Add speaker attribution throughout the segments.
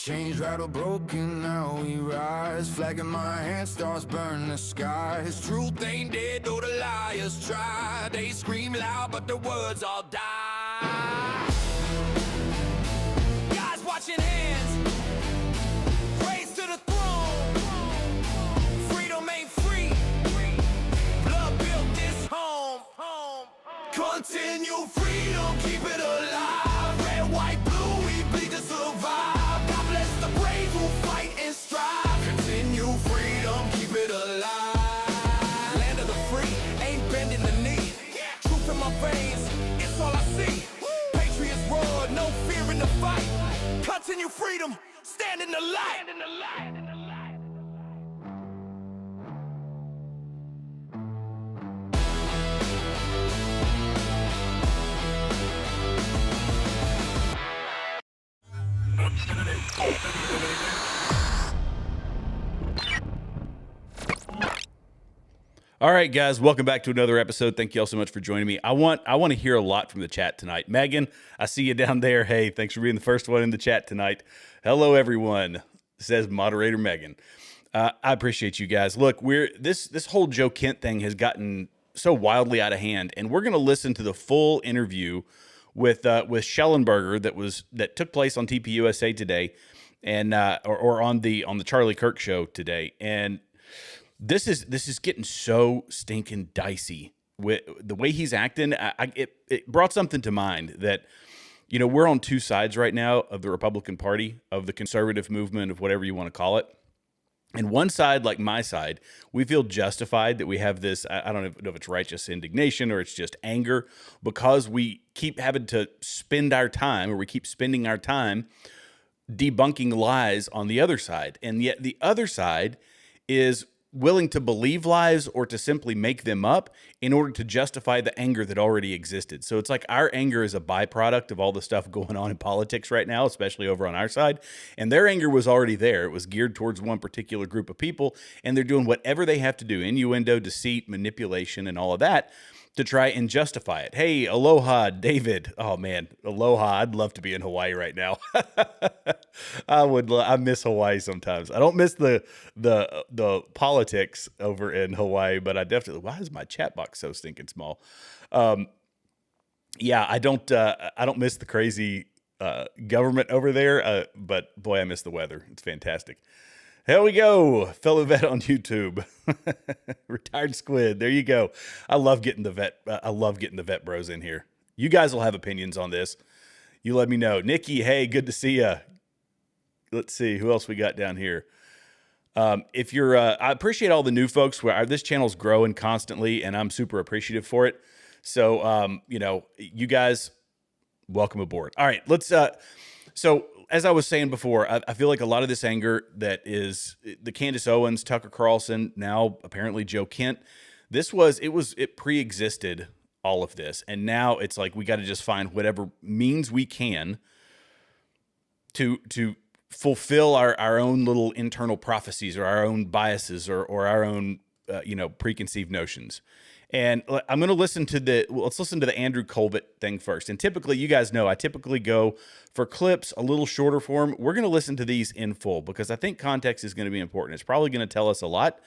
Speaker 1: Chains rattle broken, now we rise. Flag in my hand, stars burn the skies. Truth ain't dead, though the liars try. They scream loud, but the words all die. Guys watching hands, praise to the throne. Freedom ain't free, blood built this home. Continue freedom, keep it alive. Red, white, blue, we bleed to survive. God bless the brave who fight and strive. Continue freedom, keep it alive. Land of the free, ain't bending the knee. Truth in my veins, it's all I see. Patriots roar, no fear in the fight. Continue freedom, stand in the light.
Speaker 2: All right, guys, welcome back to another episode. Thank you all so much for joining me. I want to hear a lot from the chat tonight. Megan, I see you down there. Hey, thanks for being the first one in the chat tonight. Hello, everyone, says moderator Megan. I appreciate you guys. Look, this whole Joe Kent thing has gotten so wildly out of hand, and we're going to listen to the full interview with Shellenberger that took place on TPUSA today, and or on the Charlie Kirk show today, and this is getting so stinking dicey with the way he's acting. It brought something to mind that, you know, we're on two sides right now of the Republican Party, of the conservative movement, of whatever you want to call it. And one side, like my side, we feel justified that we have this, I don't know if it's righteous indignation or it's just anger, because we keep having to spend our time, or we keep spending our time debunking lies on the other side. And yet the other side is willing to believe lies or to simply make them up in order to justify the anger that already existed. So it's like our anger is a byproduct of all the stuff going on in politics right now, especially over on our side. And their anger was already there. It was geared towards one particular group of people, and they're doing whatever they have to do, innuendo, deceit, manipulation, and all of that, to try and justify it. Hey, aloha, David. Oh man, aloha. I'd love to be in Hawaii right now. I miss Hawaii sometimes. I don't miss the politics over in Hawaii, but I definitely, why is my chat box so stinking small? Yeah, I don't miss the crazy government over there, but boy, I miss the weather. It's fantastic. Here we go, fellow vet on YouTube, retired squid. There you go. I love getting the vet. I love getting the vet bros in here. You guys will have opinions on this. You let me know. Nikki, hey, good to see you. Let's see who else we got down here. If you're, I appreciate all the new folks. This channel's growing constantly, and I'm super appreciative for it. So, you know, you guys, welcome aboard. All right, let's. So, as I was saying before, I feel like a lot of this anger that is the Candace Owens, Tucker Carlson, now apparently Joe Kent, it pre-existed all of this. And now it's like, we got to just find whatever means we can to fulfill our own little internal prophecies, or our own biases, or our own, preconceived notions. And I'm going to listen to let's listen to the Andrew Colbert thing first. And typically, you guys know, I typically go for clips, a little shorter form. We're going to listen to these in full because I think context is going to be important. It's probably going to tell us a lot.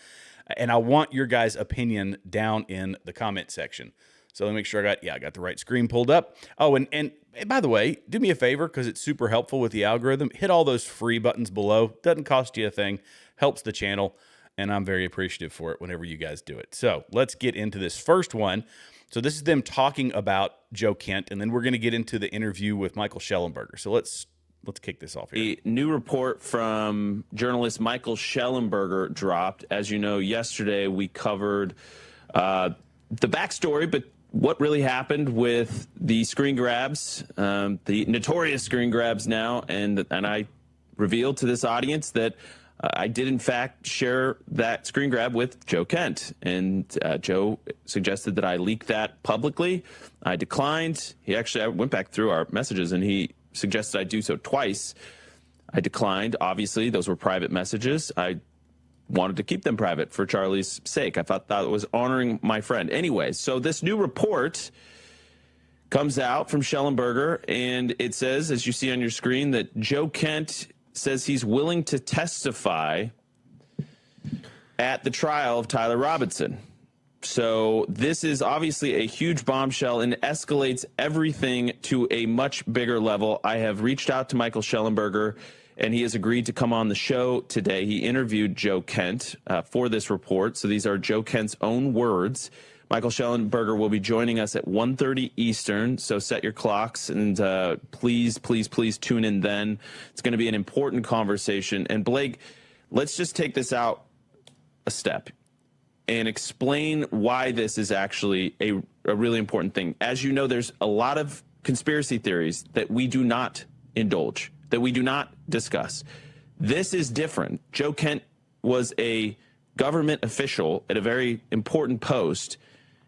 Speaker 2: And I want your guys' opinion down in the comment section. So let me make sure I got the right screen pulled up. Oh, and by the way, do me a favor, because it's super helpful with the algorithm. Hit all those free buttons below. Doesn't cost you a thing. Helps the channel. And I'm very appreciative for it whenever you guys do it. So let's get into this first one. So this is them talking about Joe Kent, and then we're going to get into the interview with Michael Shellenberger. So let's kick this off here.
Speaker 3: A new report from journalist Michael Shellenberger dropped. As you know, yesterday we covered the backstory, but what really happened with the screen grabs, the notorious screen grabs now, and I revealed to this audience that I did, in fact, share that screen grab with Joe Kent, and Joe suggested that I leak that publicly. I declined. I went back through our messages, and he suggested I do so twice. I declined. Obviously, those were private messages. I wanted to keep them private for Charlie's sake. I thought it was honoring my friend. Anyway, so this new report comes out from Shellenberger, and it says, as you see on your screen, that Joe Kent says he's willing to testify at the trial of Tyler Robinson. So this is obviously a huge bombshell and escalates everything to a much bigger level. I have reached out to Michael Shellenberger, and he has agreed to come on the show today. He interviewed Joe Kent for this report. So these are Joe Kent's own words. Michael Shellenberger will be joining us at 1:30 Eastern. So set your clocks and please tune in then. It's going to be an important conversation. And Blake, let's just take this out a step and explain why this is actually a really important thing. As you know, there's a lot of conspiracy theories that we do not indulge, that we do not discuss. This is different. Joe Kent was a government official at a very important post,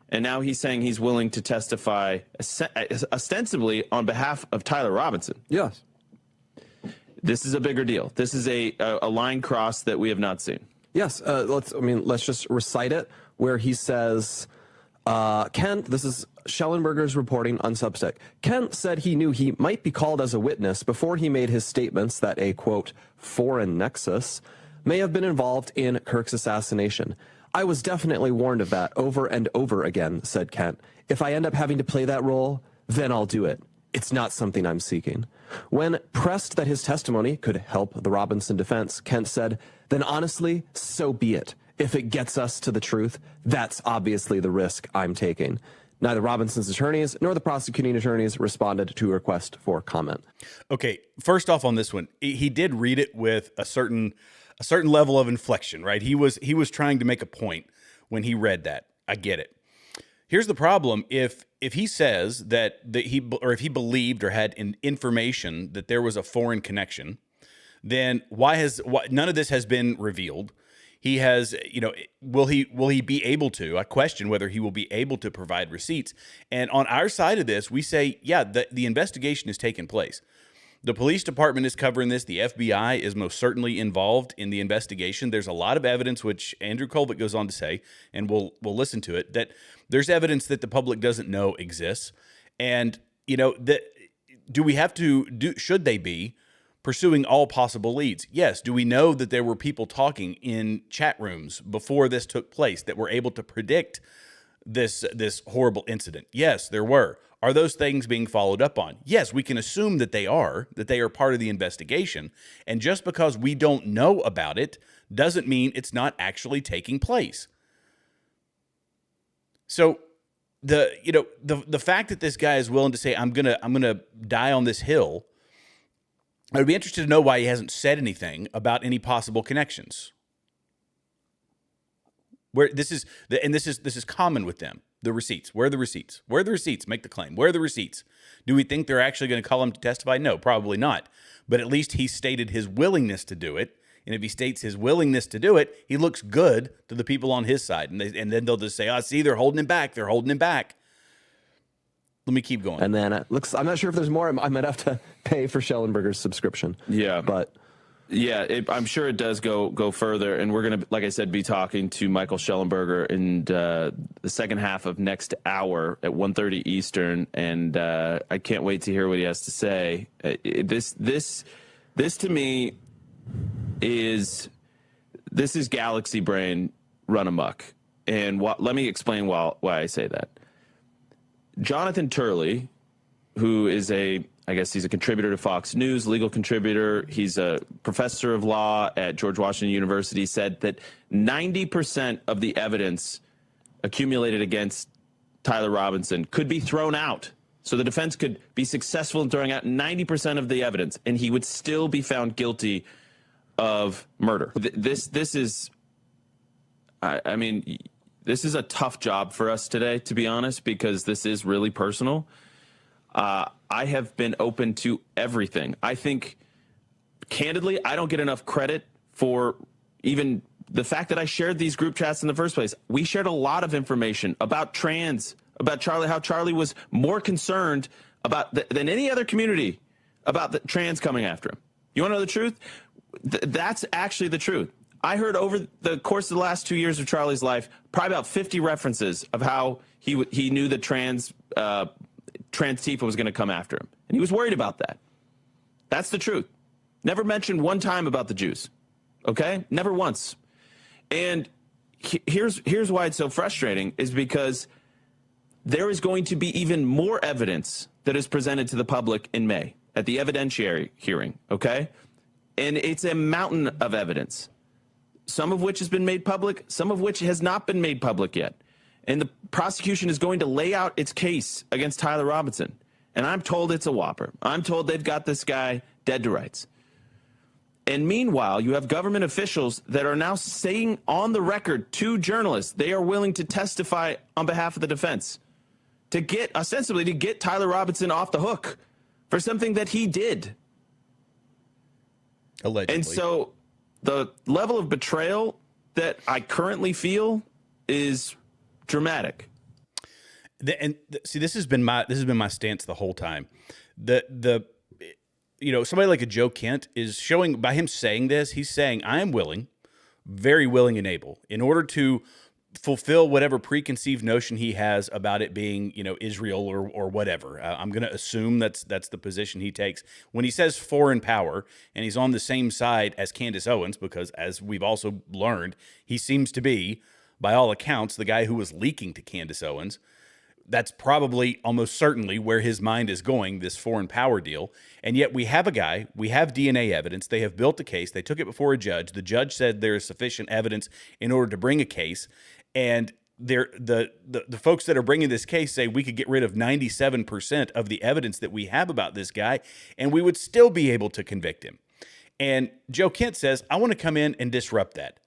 Speaker 3: and now he's saying he's willing to testify ostensibly on behalf of Tyler Robinson.
Speaker 4: Yes.
Speaker 3: This is a bigger deal. This is a line cross that we have not seen.
Speaker 4: Yes, let's just recite it, where he says, Kent, this is Shellenberger's reporting on Substack. Kent said he knew he might be called as a witness before he made his statements that a, quote, foreign nexus may have been involved in Kirk's assassination. I was definitely warned of that over and over again, said Kent. If I end up having to play that role, then I'll do it. It's not something I'm seeking. When pressed that his testimony could help the Robinson defense, Kent said, then honestly, so be it. If it gets us to the truth, that's obviously the risk I'm taking. Neither Robinson's attorneys nor the prosecuting attorneys responded to a request for comment.
Speaker 2: Okay, first off on this one, he did read it with a certain level of inflection, right? He was trying to make a point when he read that. I get it. Here's the problem: if he says that if he believed or had information that there was a foreign connection, then why none of this has been revealed? He has, will he be able to? I question whether he will be able to provide receipts. And on our side of this, we say, yeah, the investigation has taken place. The police department is covering this. The FBI is most certainly involved in the investigation. There's a lot of evidence, which Andrew Colvett goes on to say, and we'll listen to it, that there's evidence that the public doesn't know exists. And, do we have to should they be pursuing all possible leads? Yes. Do we know that there were people talking in chat rooms before this took place that were able to predict this horrible incident? Yes, there were. Are those things being followed up on? Yes, we can assume that they are part of the investigation. And just because we don't know about it doesn't mean it's not actually taking place. So the fact that this guy is willing to say, I'm gonna die on this hill, I would be interested to know why he hasn't said anything about any possible connections. Where this is common with them. The receipts. Where are the receipts? Where are the receipts? Make the claim. Where are the receipts? Do we think they're actually going to call him to testify? No, probably not. But at least he stated his willingness to do it. And if he states his willingness to do it, he looks good to the people on his side. And then they'll just say, see, they're holding him back. They're holding him back. Let me keep going.
Speaker 4: And then I'm not sure if there's more. I might have to pay for Shellenberger's subscription.
Speaker 3: Yeah.
Speaker 4: But
Speaker 3: yeah, I'm sure it does go further. And we're going to, like I said, be talking to Michael Shellenberger in the second half of next hour at 1:30 Eastern. And I can't wait to hear what he has to say. This to me is galaxy brain run amok. And let me explain why I say that. Jonathan Turley, who is I guess he's a contributor to Fox News, legal contributor. He's a professor of law at George Washington University, said that 90% of the evidence accumulated against Tyler Robinson could be thrown out. So the defense could be successful in throwing out 90% of the evidence, and he would still be found guilty of murder. This is, I mean, this is a tough job for us today, to be honest, because this is really personal. I have been open to everything. I think, candidly, I don't get enough credit for even the fact that I shared these group chats in the first place. We shared a lot of information about trans, about Charlie, how Charlie was more concerned about than any other community about the trans coming after him. You want to know the truth? That's actually the truth. I heard over the course of the last 2 years of Charlie's life, probably about 50 references of how he knew that trans Tifa was going to come after him. And he was worried about that. That's the truth. Never mentioned one time about the Jews. Okay? Never once. And here's why it's so frustrating is because there is going to be even more evidence that is presented to the public in May at the evidentiary hearing, okay? And it's a mountain of evidence, some of which has been made public, some of which has not been made public yet. And the prosecution is going to lay out its case against Tyler Robinson. And I'm told it's a whopper. I'm told they've got this guy dead to rights. And meanwhile, you have government officials that are now saying on the record to journalists they are willing to testify on behalf of the defense to get, ostensibly, to get Tyler Robinson off the hook for something that he did.
Speaker 2: Allegedly.
Speaker 3: And so the level of betrayal that I currently feel is dramatic.
Speaker 2: See, this has been my stance the whole time. Somebody like a Joe Kent is showing, by him saying this, he's saying, I am willing, very willing and able, in order to fulfill whatever preconceived notion he has about it being, Israel or whatever. I'm going to assume that's the position he takes when he says foreign power, and he's on the same side as Candace Owens, because as we've also learned, he seems to be, by all accounts, the guy who was leaking to Candace Owens. That's probably almost certainly where his mind is going, this foreign power deal. And yet we have a guy, we have DNA evidence. They have built a case. They took it before a judge. The judge said there is sufficient evidence in order to bring a case. And the folks that are bringing this case say we could get rid of 97% of the evidence that we have about this guy, and we would still be able to convict him. And Joe Kent says, I want to come in and disrupt that.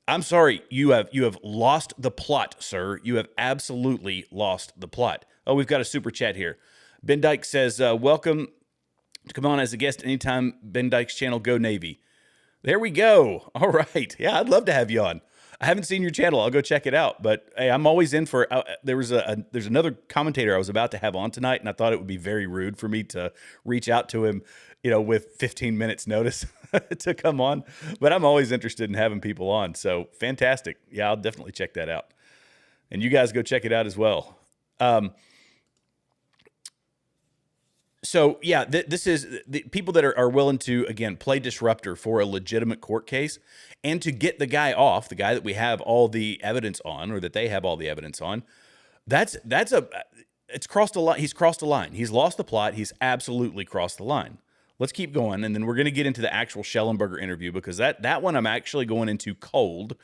Speaker 2: I'm sorry, you have lost the plot, sir. You have absolutely lost the plot. Oh, we've got a super chat here. Ben Dyke says, welcome to come on as a guest anytime. Ben Dyke's channel, Go Navy. There we go. All right. Yeah, I'd love to have you on. I haven't seen your channel. I'll go check it out. But hey, I'm always in for. There's another commentator I was about to have on tonight, and I thought it would be very rude for me to reach out to him, with 15 minutes notice to come on. But I'm always interested in having people on. So fantastic. Yeah, I'll definitely check that out. And you guys go check it out as well. So yeah, this is the people that are willing to, again, play disruptor for a legitimate court case and to get the guy off, the guy that we have all the evidence on, or that they have all the evidence on. It's crossed a line. He's crossed a line. He's lost the plot. He's absolutely crossed the line. Let's keep going. And then we're going to get into the actual Shellenberger interview, because that one I'm actually going into cold.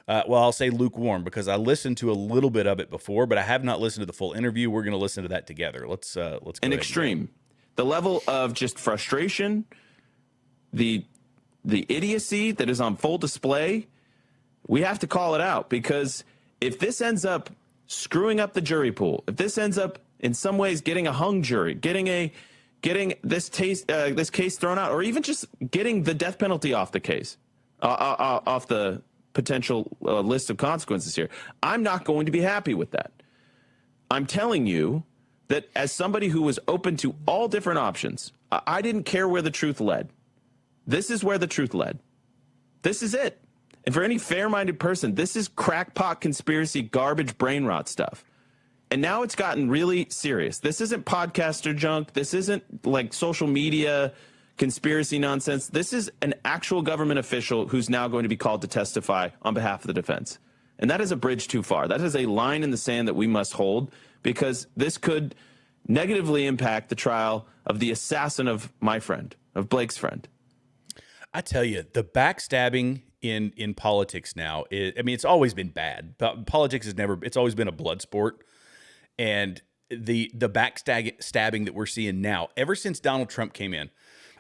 Speaker 2: I'll say lukewarm, because I listened to a little bit of it before, but I have not listened to the full interview. We're going to listen to that together. Let's go.
Speaker 3: An extreme. The level of just frustration, the idiocy that is on full display, we have to call it out, because if this ends up screwing up the jury pool, if this ends up in some ways getting a hung jury, getting this case thrown out, or even just getting the death penalty off the case, off the potential list of consequences here, I'm not going to be happy with that. I'm telling you that as somebody who was open to all different options, I didn't care where the truth led. This is where the truth led. This is it. And for any fair-minded person, this is crackpot conspiracy, garbage, brain rot stuff. And now it's gotten really serious. This isn't podcaster junk. This isn't like social media conspiracy nonsense. This is an actual government official who's now going to be called to testify on behalf of the defense. And that is a bridge too far. That is a line in the sand that we must hold, because this could negatively impact the trial of the assassin of my friend, of Blake's friend.
Speaker 2: I tell you, the backstabbing in politics now it's always been bad. Politics it's always been a blood sport. And the backstabbing that we're seeing now, ever since Donald Trump came in,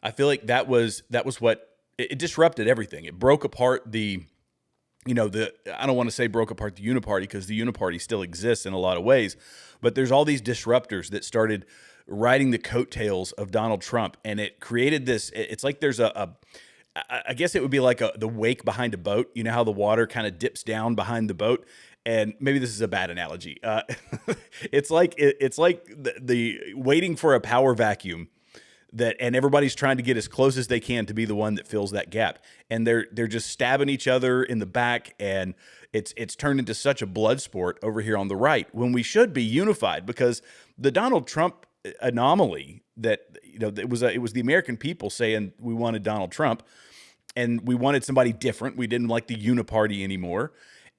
Speaker 2: I feel like that was what it disrupted everything. It broke apart I don't want to say broke apart the uniparty, because the uniparty still exists in a lot of ways, but there's all these disruptors that started riding the coattails of Donald Trump, and it created this. It's like there's I guess it would be like the wake behind a boat. You know how the water kind of dips down behind the boat, and maybe this is a bad analogy. It's like the waiting for a power vacuum. And everybody's trying to get as close as they can to be the one that fills that gap. And they're just stabbing each other in the back, and it's turned into such a blood sport over here on the right, when we should be unified, because the Donald Trump anomaly that it was the American people saying we wanted Donald Trump, and we wanted somebody different. We didn't like the uniparty anymore,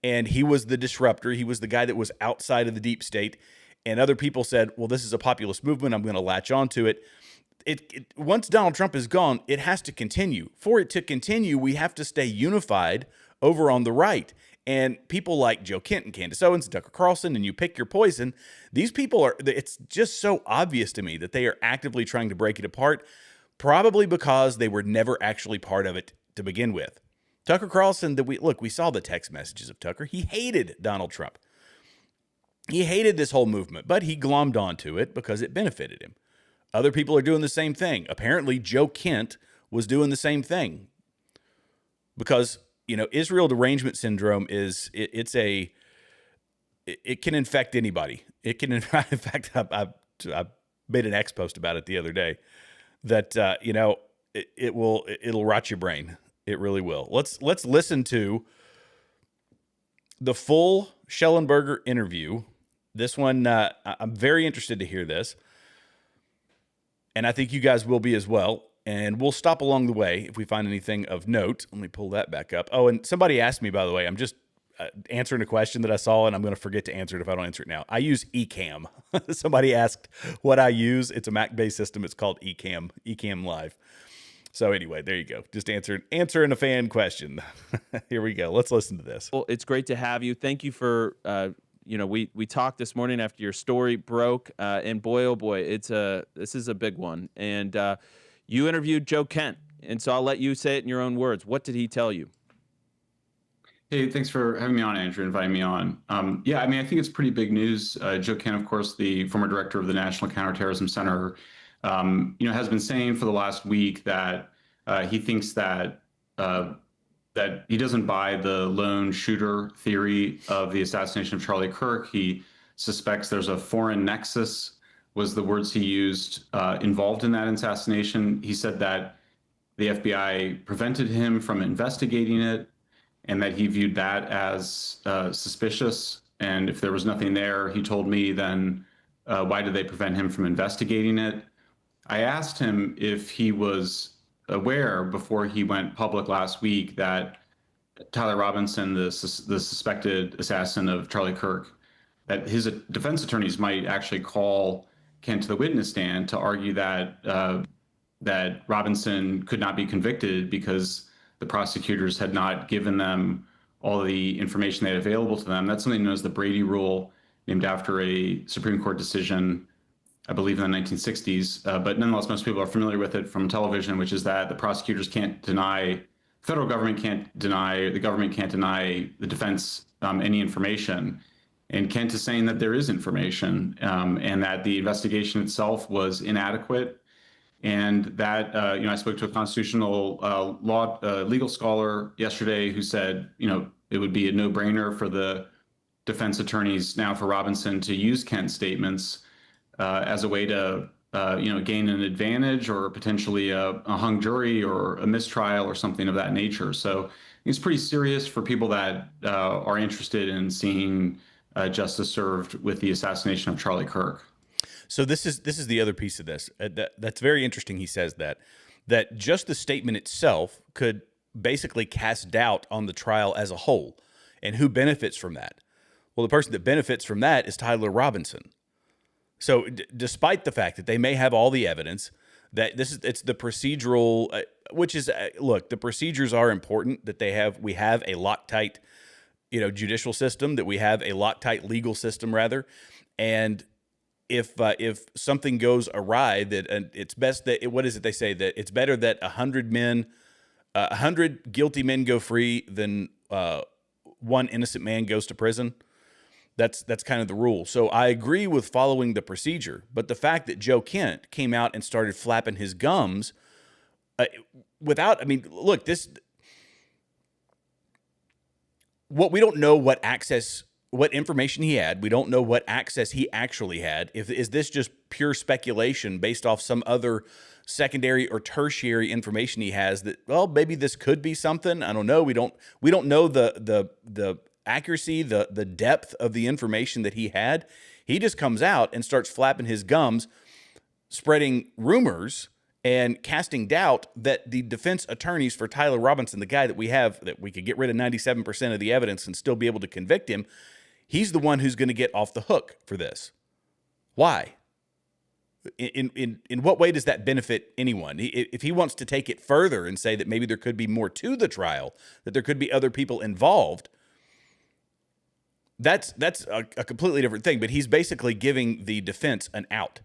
Speaker 2: and he was the disruptor. He was the guy that was outside of the deep state, and other people said, well, this is a populist movement. I'm going to latch onto it. Once Donald Trump is gone, it has to continue. For it to continue, we have to stay unified over on the right. And people like Joe Kent and Candace Owens, Tucker Carlson, and you pick your poison. These people it's just so obvious to me that they are actively trying to break it apart, probably because they were never actually part of it to begin with. Tucker Carlson, we saw the text messages of Tucker. He hated Donald Trump. He hated this whole movement, but he glommed onto it because it benefited him. Other people are doing the same thing. Apparently, Joe Kent was doing the same thing because, Israel derangement syndrome it can infect anybody. It can, in fact, I made an X post about it the other day that, it'll rot your brain. It really will. Let's listen to the full Shellenberger interview. This one, I'm very interested to hear this. And I think you guys will be as well. And we'll stop along the way if we find anything of note. Let me pull that back up. Oh, and somebody asked me, by the way, I'm just answering a question that I saw, and I'm going to forget to answer it if I don't answer it now. I use Ecamm. Somebody asked what I use. It's a Mac-based system. It's called Ecamm Live. So anyway, there you go. Just answering a fan question. Here we go. Let's listen to this.
Speaker 3: Well, it's great to have you. Thank you for we talked this morning after your story broke, and boy, oh boy, this is a big one. And you interviewed Joe Kent, and so I'll let you say it in your own words. What did he tell you?
Speaker 5: Hey, thanks for having me on, Andrew, inviting me on. I think it's pretty big news. Joe Kent, of course, the former director of the National Counterterrorism Center, has been saying for the last week that he thinks that he doesn't buy the lone shooter theory of the assassination of Charlie Kirk. He suspects there's a foreign nexus, was the words he used, involved in that assassination. He said that the FBI prevented him from investigating it and that he viewed that as suspicious. And if there was nothing there, he told me, then why did they prevent him from investigating it? I asked him if he was aware before he went public last week that Tyler Robinson, the suspected assassin of Charlie Kirk, that his defense attorneys might actually call Kent to the witness stand to argue that that Robinson could not be convicted because the prosecutors had not given them all the information they had available to them. That's something known as the Brady Rule, named after a Supreme Court decision, I believe, in the 1960s. But nonetheless, most people are familiar with it from television, which is that the prosecutors can't deny, federal government can't deny, the government can't deny the defense any information. And Kent is saying that there is information and that the investigation itself was inadequate. And that, I spoke to a constitutional legal scholar yesterday who said, it would be a no-brainer for the defense attorneys now for Robinson to use Kent's statements as a way to, gain an advantage or potentially a hung jury or a mistrial or something of that nature. So it's pretty serious for people that are interested in seeing justice served with the assassination of Charlie Kirk.
Speaker 2: So this is the other piece of this. That's very interesting. He says that just the statement itself could basically cast doubt on the trial as a whole, and who benefits from that. Well, the person that benefits from that is Tyler Robinson. So despite the fact that they may have all the evidence, that it's the procedural, which is, look, the procedures are important, that we have a Loctite, judicial system, that we have a Loctite legal system rather. And if something goes awry, that it's best that, what is it they say, that it's better that 100 guilty men go free than one innocent man goes to prison. That's kind of the rule. So I agree with following the procedure, but the fact that Joe Kent came out and started flapping his gums look, we don't know what information he had. We don't know what access he actually had. Is this just pure speculation based off some other secondary or tertiary information he has that, well, maybe this could be something? I don't know. We don't know the accuracy, the depth of the information that he had. He just comes out and starts flapping his gums. spreading rumors and casting doubt that the defense attorneys for Tyler Robinson, the guy that we have, that we could get rid of 97% of the evidence and still be able to convict him, he's the one who's going to get off the hook for this. Why? In what way does that benefit anyone? If he wants to take it further and say that maybe there could be more to the trial, that there could be other people involved, that's a completely different thing. But he's basically giving the defense an out,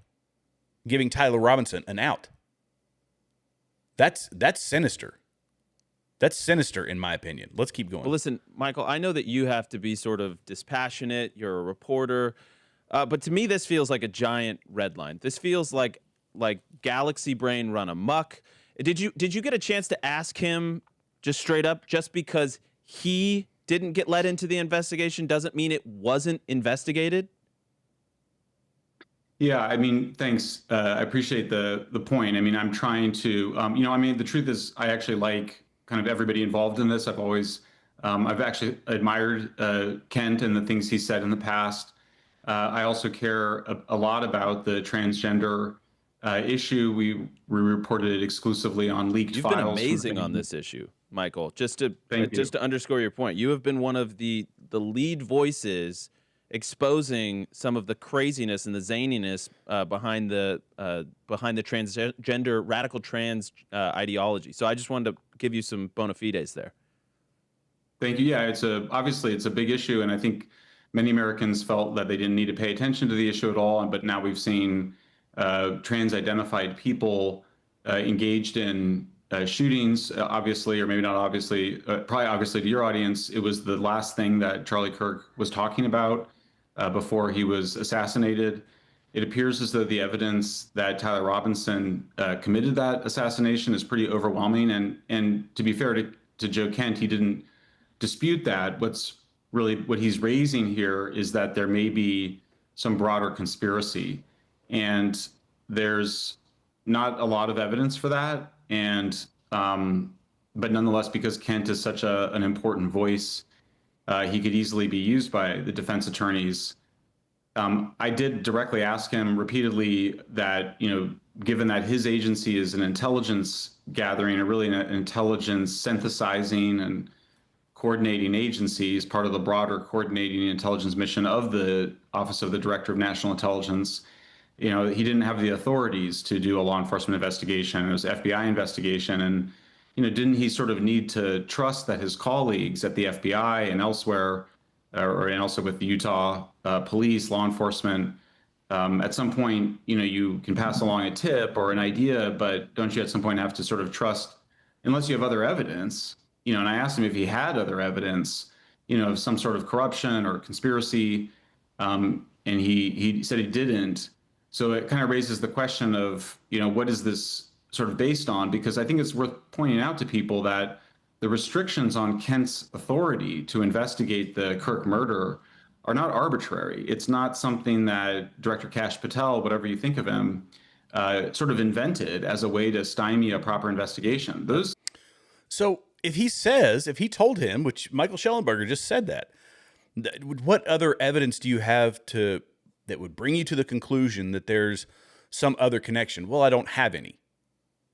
Speaker 2: giving Tyler Robinson an out. That's sinister. That's sinister, in my opinion. Let's keep going.
Speaker 3: Well, listen, Michael, I know that you have to be sort of dispassionate. You're a reporter. But to me, this feels like a giant red line. This feels like galaxy brain run amok. Did you get a chance to ask him just straight up, just because he didn't get let into the investigation doesn't mean it wasn't investigated?
Speaker 5: Yeah, I mean, thanks. I appreciate the point. I mean, I'm trying to, I mean, the truth is, I actually like kind of everybody involved in this. I've actually admired Kent and the things he said in the past. I also care a lot about the transgender issue. We reported it exclusively on leaked
Speaker 3: You've
Speaker 5: files.
Speaker 3: You've been amazing on this issue, Michael. Just to underscore your point, you have been one of the lead voices exposing some of the craziness and the zaniness behind the transgender radical trans ideology. So I just wanted to give you some bona fides there.
Speaker 5: Thank you. Yeah, obviously it's a big issue, and I think many Americans felt that they didn't need to pay attention to the issue at all. But now we've seen trans-identified people engaged in shootings, obviously, or maybe not obviously, probably obviously to your audience. It was the last thing that Charlie Kirk was talking about before he was assassinated. It appears as though the evidence that Tyler Robinson committed that assassination is pretty overwhelming. And to be fair to Joe Kent, he didn't dispute that. What he's raising here is that there may be some broader conspiracy, and there's not a lot of evidence for that. And but nonetheless, because Kent is such an important voice, he could easily be used by the defense attorneys. I did directly ask him repeatedly that, given that his agency is an intelligence gathering, and really an intelligence synthesizing and coordinating agency, as part of the broader coordinating intelligence mission of the Office of the Director of National Intelligence, he didn't have the authorities to do a law enforcement investigation. It was an FBI investigation. And, didn't he sort of need to trust that his colleagues at the FBI and elsewhere, and also with the Utah police, law enforcement, at some point, you can pass along a tip or an idea, but don't you at some point have to sort of trust, unless you have other evidence? And I asked him if he had other evidence, of some sort of corruption or conspiracy, and he said he didn't. So it kind of raises the question of, what is this sort of based on? Because I think it's worth pointing out to people that the restrictions on Kent's authority to investigate the Kirk murder are not arbitrary. It's not something that Director Kash Patel, whatever you think of him, sort of invented as a way to stymie a proper investigation.
Speaker 2: So if he told him, which Michael Shellenberger just said that, what other evidence do you have that would bring you to the conclusion that there's some other connection? Well, I don't have any.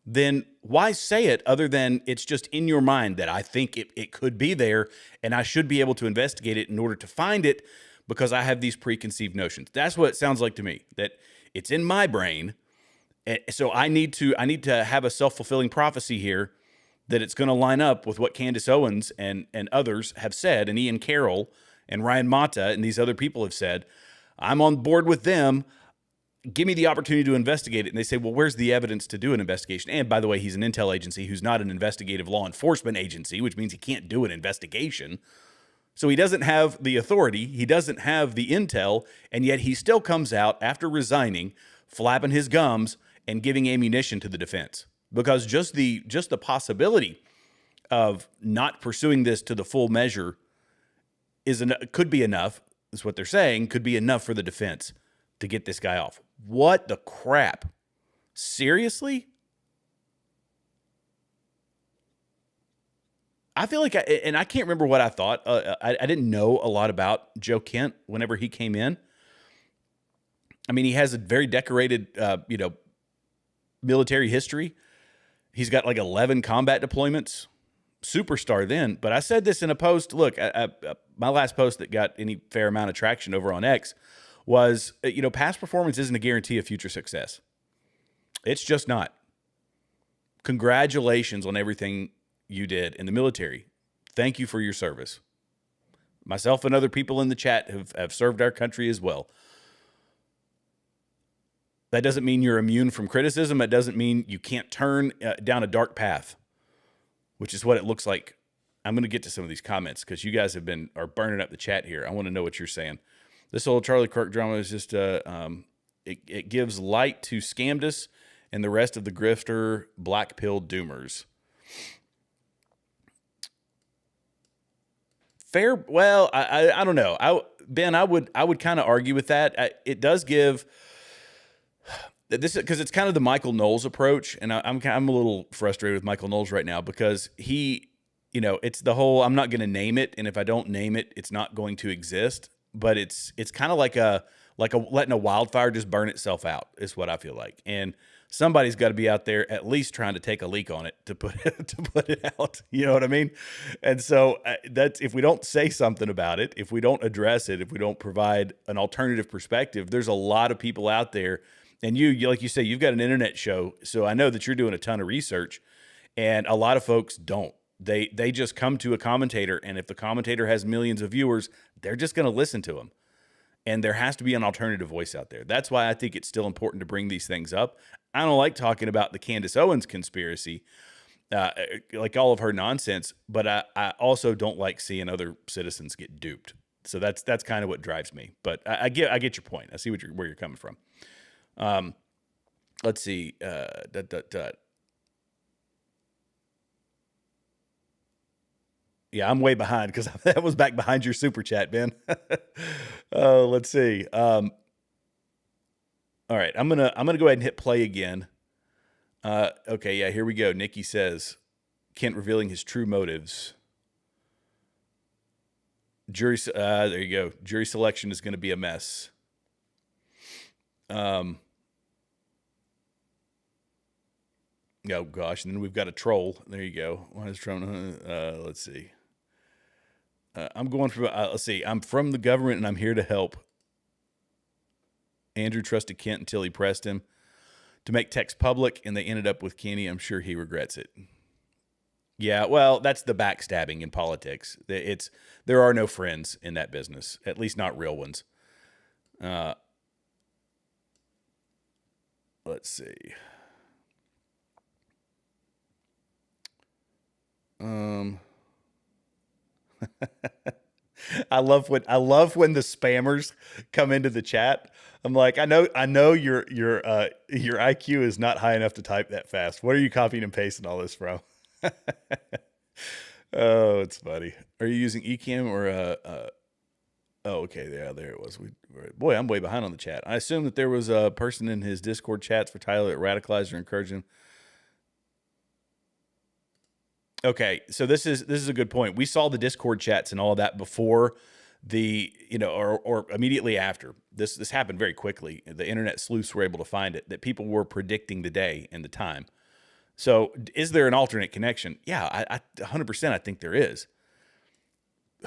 Speaker 2: Then why say it other than it's just in your mind that I think it could be there and I should be able to investigate it in order to find it because I have these preconceived notions? That's what it sounds like to me, that it's in my brain. So I need to have a self-fulfilling prophecy here that it's going to line up with what Candace Owens and others have said, and Ian Carroll and Ryan Mata and these other people have said. I'm on board with them. Give me the opportunity to investigate it. And they say, well, where's the evidence to do an investigation? And by the way, he's an intel agency who's not an investigative law enforcement agency, which means he can't do an investigation. So he doesn't have the authority. He doesn't have the intel. And yet he still comes out after resigning, flapping his gums and giving ammunition to the defense. Because just the possibility of not pursuing this to the full measure could be enough, is what they're saying, could be enough for the defense to get this guy off. What the crap? Seriously? I feel like, I can't remember what I thought. I didn't know a lot about Joe Kent whenever he came in. I mean, he has a very decorated, military history. He's got like 11 combat deployments. Superstar then. But I said this in a post. Look, my last post that got any fair amount of traction over on X was, past performance isn't a guarantee of future success. It's just not. Congratulations on everything you did in the military. Thank you for your service. Myself and other people in the chat have served our country as well. That doesn't mean you're immune from criticism. It doesn't mean you can't turn down a dark path, which is what it looks like. I'm going to get to some of these comments because you guys are burning up the chat here. I want to know what you're saying. This whole Charlie Kirk drama is just it gives light to Scamdus and the rest of the grifter black pill doomers. Fair. Well, I don't know. Ben, I would kind of argue with that. It does give this because it's kind of the Michael Knowles approach, and I'm a little frustrated with Michael Knowles right now because he, it's the whole I'm not going to name it, and if I don't name it, it's not going to exist. But it's kind of like a letting a wildfire just burn itself out is what I feel like, and somebody's got to be out there at least trying to take a leak on it to put it out. You know what I mean? And so that's if we don't say something about it, if we don't address it, if we don't provide an alternative perspective, there's a lot of people out there. And you like you say, you've got an internet show, so I know that you're doing a ton of research, and a lot of folks don't. They just come to a commentator, and if the commentator has millions of viewers, they're just going to listen to them. And there has to be an alternative voice out there. That's why I think it's still important to bring these things up. I don't like talking about the Candace Owens conspiracy, like all of her nonsense, but I also don't like seeing other citizens get duped. So that's kind of what drives me. But I get your point. I see where you're coming from. Let's see. Yeah, I'm way behind because that was back behind your super chat, Ben. Let's see. All right, I'm gonna go ahead and hit play again. Okay, yeah, here we go. Nikki says, Kent revealing his true motives. There you go. Jury selection is going to be a mess. Oh gosh, and then we've got a troll. There you go. Why is Trump? Let's see. Let's see. I'm from the government and I'm here to help. Andrew trusted Kent until he pressed him to make text public, and they ended up with Kenny. I'm sure he regrets it. Yeah, well, that's the backstabbing in politics. There are no friends in that business, at least not real ones. Let's see. I love when the spammers come into the chat. I'm like, I know your IQ is not high enough to type that fast. What are you copying and pasting all this from? Oh, it's funny. Are you using Ecamm or oh, okay, there it was. Boy, I'm way behind on the chat. I assume that there was a person in his Discord chats for Tyler that radicalized or encouraged him. Okay, so this is a good point. We saw the Discord chats and all of that before the, or immediately after. This happened very quickly. The internet sleuths were able to find it, that people were predicting the day and the time. So is there an alternate connection? Yeah, I 100% I think there is.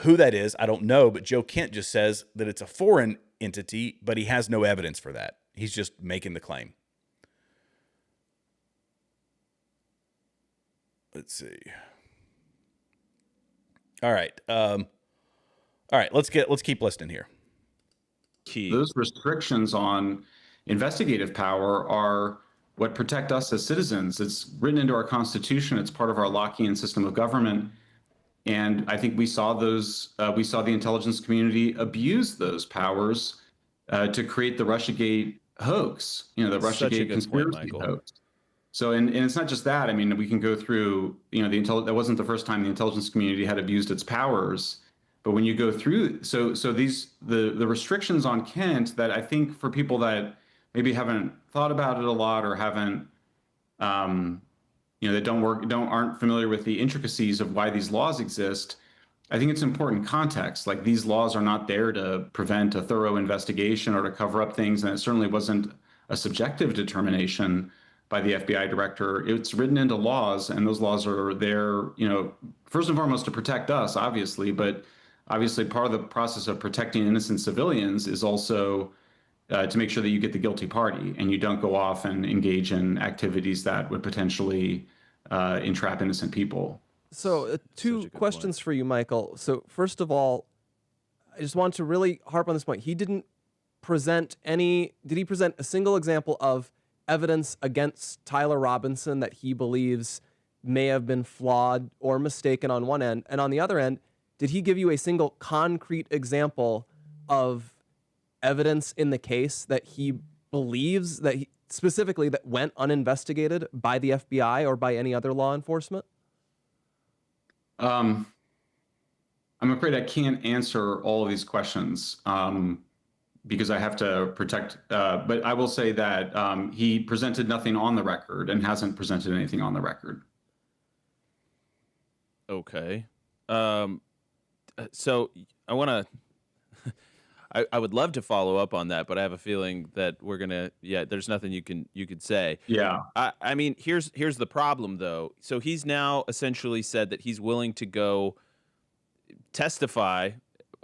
Speaker 2: Who that is, I don't know, but Joe Kent just says that it's a foreign entity, but he has no evidence for that. He's just making the claim. Let's see. All right. Let's keep listening here.
Speaker 5: Those restrictions on investigative power are what protect us as citizens. It's written into our Constitution. It's part of our Lockean system of government. And I think we saw those. We saw the intelligence community abuse those powers to create the Russiagate hoax. The Russiagate conspiracy hoax. So, and it's not just that. I mean, we can go through. That wasn't the first time the intelligence community had abused its powers. But when you go through, so the restrictions on Kent that I think for people that maybe haven't thought about it a lot or haven't, that aren't familiar with the intricacies of why these laws exist, I think it's important context. Like, these laws are not there to prevent a thorough investigation or to cover up things, and it certainly wasn't a subjective determination by the FBI director. It's written into laws, and those laws are there, first and foremost to protect us, obviously, but obviously part of the process of protecting innocent civilians is also to make sure that you get the guilty party and you don't go off and engage in activities that would potentially entrap innocent people.
Speaker 4: So two questions for you, Michael. So first of all, I just want to really harp on this point. Did he present a single example of evidence against Tyler Robinson that he believes may have been flawed or mistaken on one end? And on the other end, did he give you a single concrete example of evidence in the case that he believes specifically that went uninvestigated by the FBI or by any other law enforcement?
Speaker 5: I'm afraid I can't answer all of these questions because I have to protect. But I will say that he presented nothing on the record and hasn't presented anything on the record.
Speaker 3: Okay. So I want to. I would love to follow up on that, but I have a feeling that we're gonna. Yeah, there's nothing you could say.
Speaker 5: Yeah.
Speaker 3: I mean, here's the problem though. So he's now essentially said that he's willing to go testify,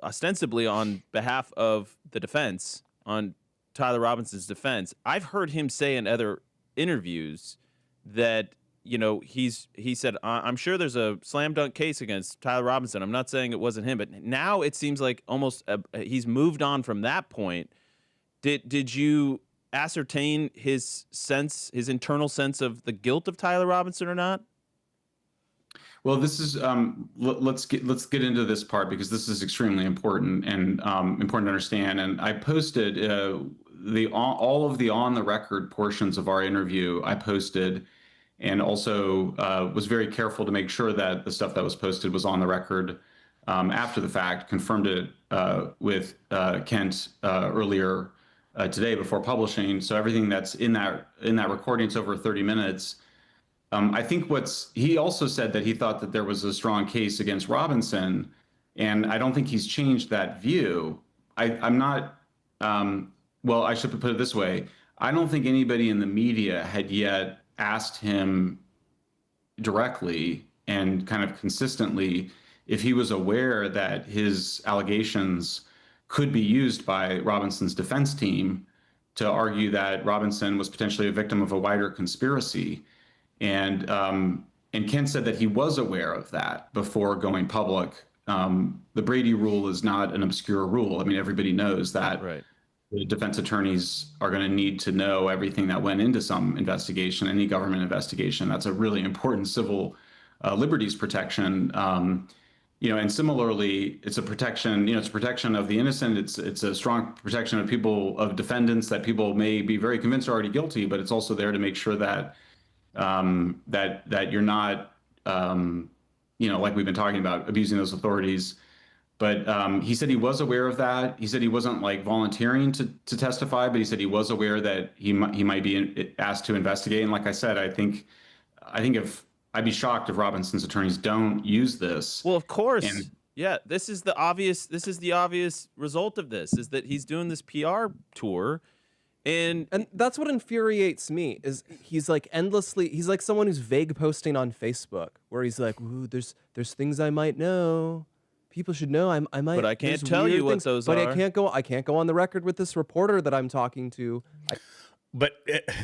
Speaker 3: ostensibly on behalf of the defense, on Tyler Robinson's defense. I've heard him say in other interviews that he said, I'm sure there's a slam dunk case against Tyler Robinson. I'm not saying it wasn't him, but now it seems like almost he's moved on from that point. Did you ascertain his internal sense of the guilt of Tyler Robinson or not?
Speaker 5: Well, this is let's get into this part because this is extremely important and important to understand. And I posted all of the on the record portions of our interview. I posted. And also was very careful to make sure that the stuff that was posted was on the record after the fact, confirmed it with Kent earlier today before publishing. So everything that's in that recording, it's over 30 minutes. I think he also said that he thought that there was a strong case against Robinson, and I don't think he's changed that view. I'm not, well, I should put it this way. I don't think anybody in the media had yet asked him directly and kind of consistently if he was aware that his allegations could be used by Robinson's defense team to argue that Robinson was potentially a victim of a wider conspiracy. And Kent said that he was aware of that before going public. The Brady rule is not an obscure rule. I mean, everybody knows that.
Speaker 3: Right.
Speaker 5: The defense attorneys are going to need to know everything that went into some investigation, any government investigation. That's a really important civil liberties protection. And similarly, it's a protection. It's a protection of the innocent. It's a strong protection of defendants that people may be very convinced are already guilty. But it's also there to make sure that that you're not, like we've been talking about, abusing those authorities. But he said he was aware of that. He said he wasn't volunteering to testify, but he said he was aware that he might be asked to investigate. And like I said, I think if I'd be shocked if Robinson's attorneys don't use this.
Speaker 3: Well, of course. Yeah, this is the obvious result of this is that he's doing this PR tour. And
Speaker 4: that's what infuriates me is he's like someone who's vague posting on Facebook where he's like, ooh, there's things I might know. People should know I might.
Speaker 3: But I can't tell you what those are.
Speaker 4: But I can't go on the record with this reporter that I'm talking to.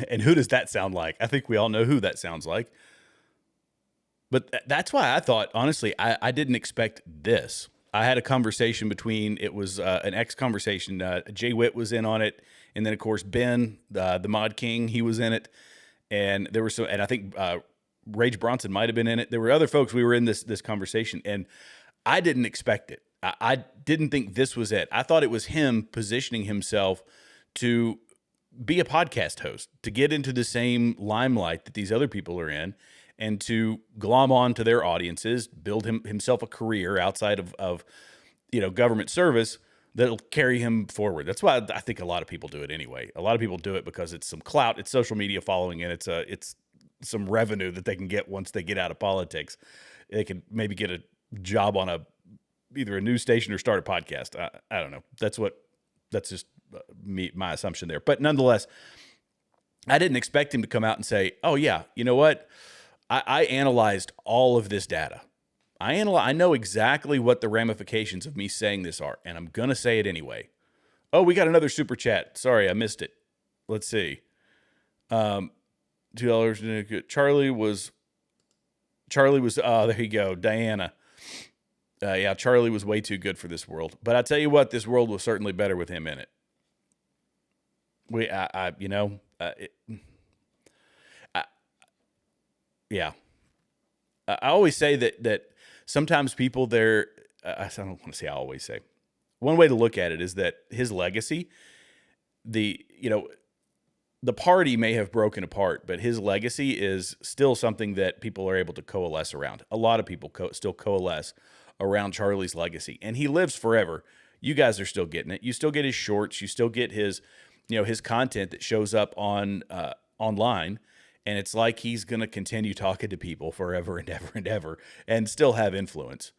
Speaker 2: And who does that sound like? I think we all know who that sounds like. But that's why I thought, honestly, I didn't expect this. I had a conversation it was an X conversation. Jay Witt was in on it. And then, of course, Ben, the Mod King, he was in it. And there were and I think Rage Bronson might have been in it. There were other folks. We were in this conversation. And I didn't expect it. I didn't think this was it. I thought it was him positioning himself to be a podcast host, to get into the same limelight that these other people are in, and to glom on to their audiences, build himself a career outside of government service that'll carry him forward. That's why I think a lot of people do it anyway. A lot of people do it because it's some clout, it's social media following, and it's some revenue that they can get once they get out of politics. They can maybe get a job on either a news station or start a podcast. I don't know. That's just my assumption there. But nonetheless, I didn't expect him to come out and say, oh, yeah, you know what? I analyzed all of this data. I know exactly what the ramifications of me saying this are, and I'm going to say it anyway. Oh, we got another super chat. Sorry, I missed it. Let's see. $2. Charlie was, oh, there you go. Diana. Yeah, Charlie was way too good for this world. But I tell you what, this world was certainly better with him in it. Yeah. I always say that sometimes people I don't want to say I always say. One way to look at it is that his legacy, the party may have broken apart, but his legacy is still something that people are able to coalesce around. A lot of people still coalesce around Charlie's legacy, and he lives forever. You guys are still getting it. You still get his shorts. You still get his content that shows up on online, and it's like he's going to continue talking to people forever and ever and ever, and still have influence.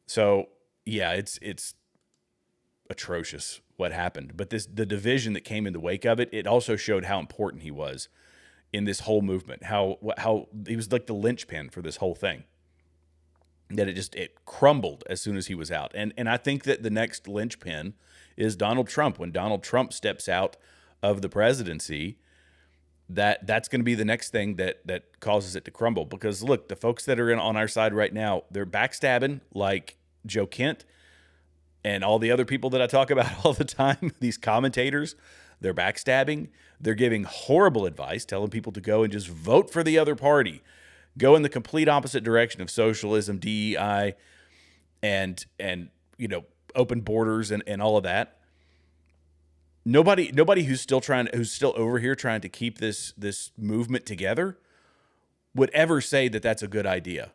Speaker 2: So yeah, it's atrocious what happened, but the division that came in the wake of it, it also showed how important he was in this whole movement. How he was like the linchpin for this whole thing. That it crumbled as soon as he was out. And I think that the next linchpin is Donald Trump. When Donald Trump steps out of the presidency, that's going to be the next thing that causes it to crumble. Because look, the folks that are on our side right now, they're backstabbing like Joe Kent and all the other people that I talk about all the time. These commentators, they're backstabbing. They're giving horrible advice, telling people to go and just vote for the other party. Go in the complete opposite direction of socialism, DEI, and open borders and all of that. Nobody who's still over here trying to keep this movement together would ever say that that's a good idea.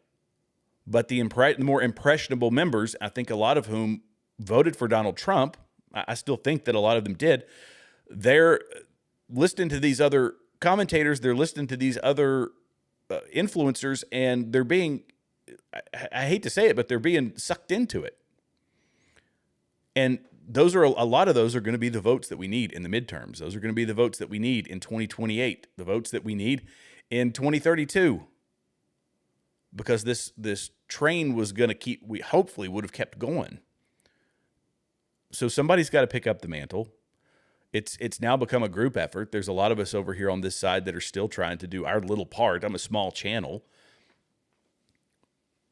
Speaker 2: But the more impressionable members, I think a lot of whom voted for Donald Trump, I still think that a lot of them did, they're listening to these other commentators, they're listening to these other influencers, and they're being, I hate to say it, but they're being sucked into it. And a lot of those are going to be the votes that we need in the midterms. Those are going to be the votes that we need in 2028, the votes that we need in 2032. Because this train was going to we hopefully would have kept going. So somebody's got to pick up the mantle. It's now become a group effort. There's a lot of us over here on this side that are still trying to do our little part. I'm a small channel.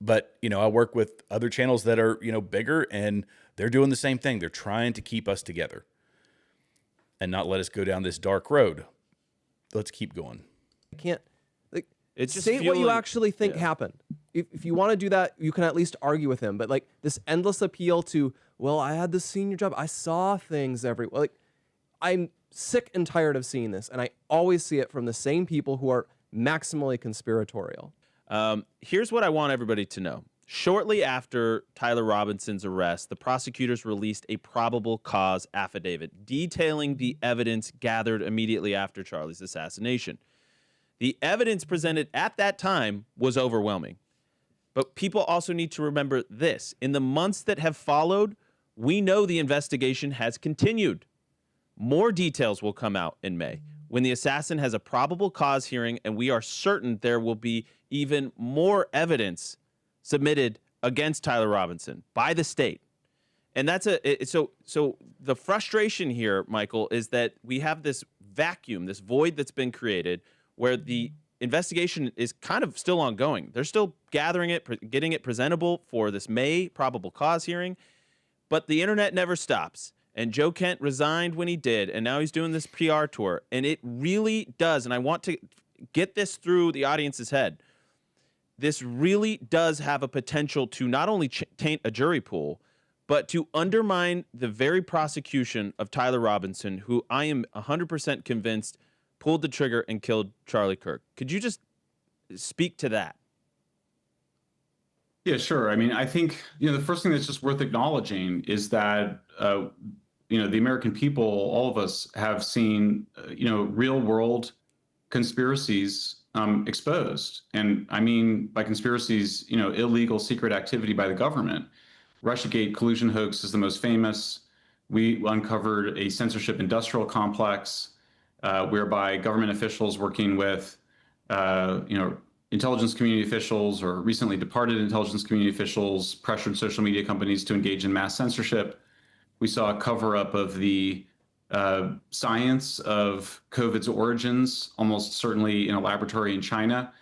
Speaker 2: But, I work with other channels that are, bigger, and they're doing the same thing. They're trying to keep us together and not let us go down this dark road. Let's keep going.
Speaker 4: I can't
Speaker 3: It's just
Speaker 4: say what you
Speaker 3: feeling-
Speaker 4: actually think happened. If you want to do that, you can at least argue with him. But this endless appeal to, well, I had this senior job. I saw things everywhere. I'm sick and tired of seeing this. And I always see it from the same people who are maximally conspiratorial.
Speaker 3: Here's what I want everybody to know. Shortly after Tyler Robinson's arrest, the prosecutors released a probable cause affidavit detailing the evidence gathered immediately after Charlie's assassination. The evidence presented at that time was overwhelming. But people also need to remember this. In the months that have followed, we know the investigation has continued. More details will come out in May when the assassin has a probable cause hearing, and we are certain there will be even more evidence submitted against Tyler Robinson by the state. And that's so the frustration here, Michael, is that we have this vacuum, this void that's been created where the investigation is kind of still ongoing. They're still gathering it, getting it presentable for this May probable cause hearing, but the internet never stops. And Joe Kent resigned when he did, and now he's doing this PR tour. And it really does, and I want to get this through the audience's head, this really does have a potential to not only taint a jury pool, but to undermine the very prosecution of Tyler Robinson, who I am 100% convinced pulled the trigger and killed Charlie Kirk. Could you just speak to that?
Speaker 5: Yeah, sure. I mean, I think, the first thing that's just worth acknowledging is that, the American people, all of us have seen, real world conspiracies exposed. And I mean, by conspiracies, illegal secret activity by the government. Russiagate collusion hoax is the most famous. We uncovered a censorship industrial complex. whereby government officials working with, intelligence community officials or recently departed intelligence community officials pressured social media companies to engage in mass censorship. We saw a cover up of the science of COVID's origins, almost certainly in a laboratory in China.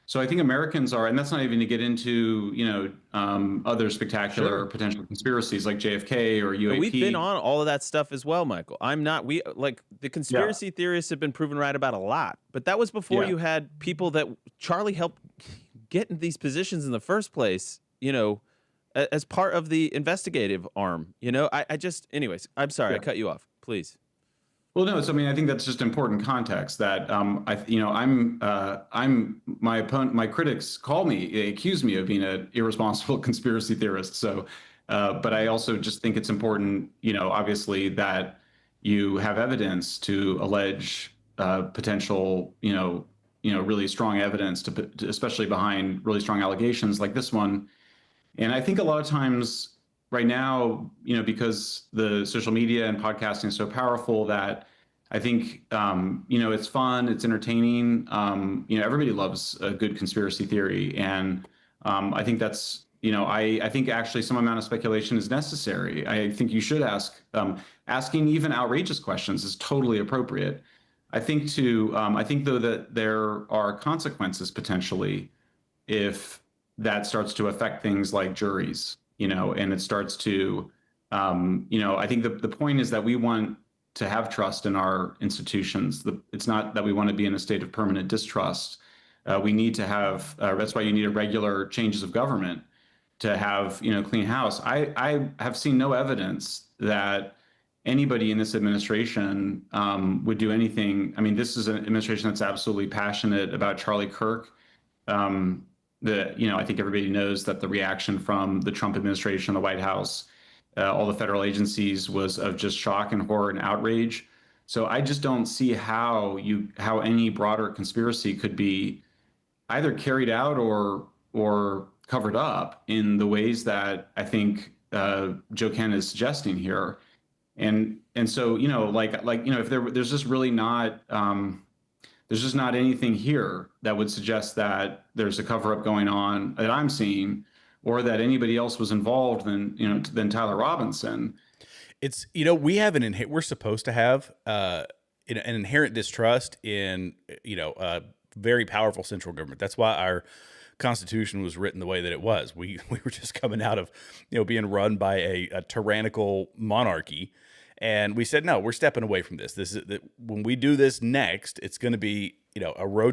Speaker 5: So I think Americans are, and that's not even to get into, other spectacular potential conspiracies like JFK or UAP.
Speaker 3: We've been on all of that stuff as well, Michael. The conspiracy theorists have been proven right about a lot, but that was before you had people that Charlie helped get in these positions in the first place, as part of the investigative arm. Anyways, I'm sorry, I cut you off. Please.
Speaker 5: Well, no. So I mean, I think that's just important context. That my critics they accuse me of being an irresponsible conspiracy theorist. So, but I also just think it's important, obviously that you have evidence to allege potential, really strong evidence to especially behind really strong allegations like this one. And I think a lot of times right now, because the social media and podcasting is so powerful that I think, it's fun, it's entertaining. Everybody loves a good conspiracy theory. And I think that's, I think actually some amount of speculation is necessary. I think you should asking even outrageous questions is totally appropriate. I think though that there are consequences potentially if that starts to affect things like juries, and it starts to, I think the point is that we want to have trust in our institutions. It's not that we want to be in a state of permanent distrust. We need to have, that's why you need a regular changes of government to have, clean house. I have seen no evidence that anybody in this administration would do anything. I mean, this is an administration that's absolutely passionate about Charlie Kirk. I think everybody knows that the reaction from the Trump administration, the White House, all the federal agencies was of just shock and horror and outrage. So I just don't see how any broader conspiracy could be either carried out or covered up in the ways that I think Joe Ken is suggesting here. And so, if there's just really not there's just not anything here that would suggest that there's a cover up going on that I'm seeing, or that anybody else was involved than Tyler Robinson.
Speaker 2: It's, we have we're supposed to have an inherent distrust in, a very powerful central government. That's why our Constitution was written the way that it was. We were just coming out of, being run by a tyrannical monarchy. And we said, no, we're stepping away from this. When we do this next, it's going to be,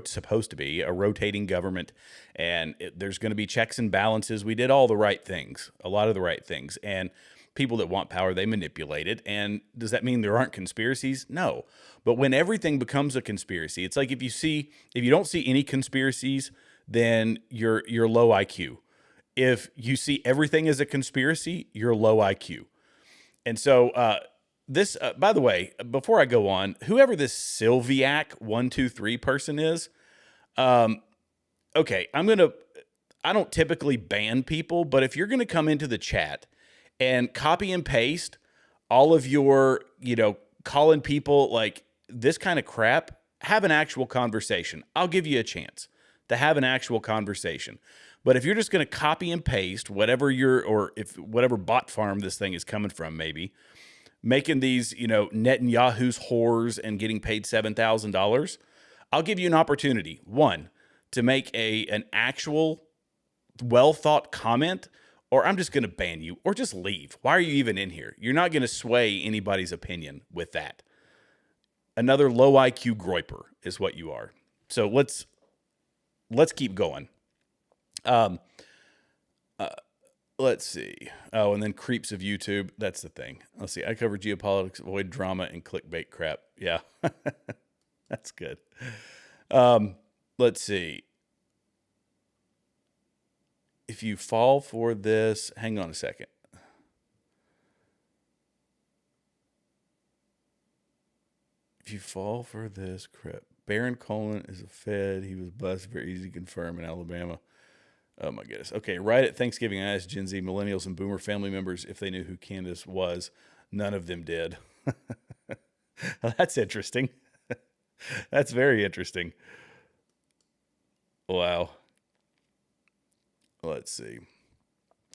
Speaker 2: supposed to be a rotating government, and there's going to be checks and balances. We did all the right things, a lot of the right things, and people that want power, they manipulate it. And does that mean there aren't conspiracies? No. But when everything becomes a conspiracy, it's like if you don't see any conspiracies, then you're low IQ. If you see everything as a conspiracy, you're low IQ. And so, this, by the way, before I go on, whoever this Sylviac123 person is, okay, I don't typically ban people, but if you're going to come into the chat and copy and paste all of your, calling people like this kind of crap, have an actual conversation. I'll give you a chance to have an actual conversation. But if you're just going to copy and paste whatever whatever bot farm this thing is coming from, maybe, making these, Netanyahu's whores and getting paid $7,000, I'll give you an opportunity, one, to make an actual well-thought comment, or I'm just going to ban you, or just leave. Why are you even in here? You're not going to sway anybody's opinion with that. Another low IQ groiper is what you are. So let's keep going. Let's see. Oh, and then creeps of YouTube. That's the thing. Let's see. I cover geopolitics, avoid drama, and clickbait crap. Yeah. That's good. Let's see. If you fall for this, hang on a second. If you fall for this crap, Baron Colin is a Fed. He was busted, very easy to confirm in Alabama. Oh my goodness. Okay, right at Thanksgiving, I asked Gen Z, millennials, and boomer family members if they knew who Candace was. None of them did. Well, that's interesting. That's very interesting. Wow. Let's see.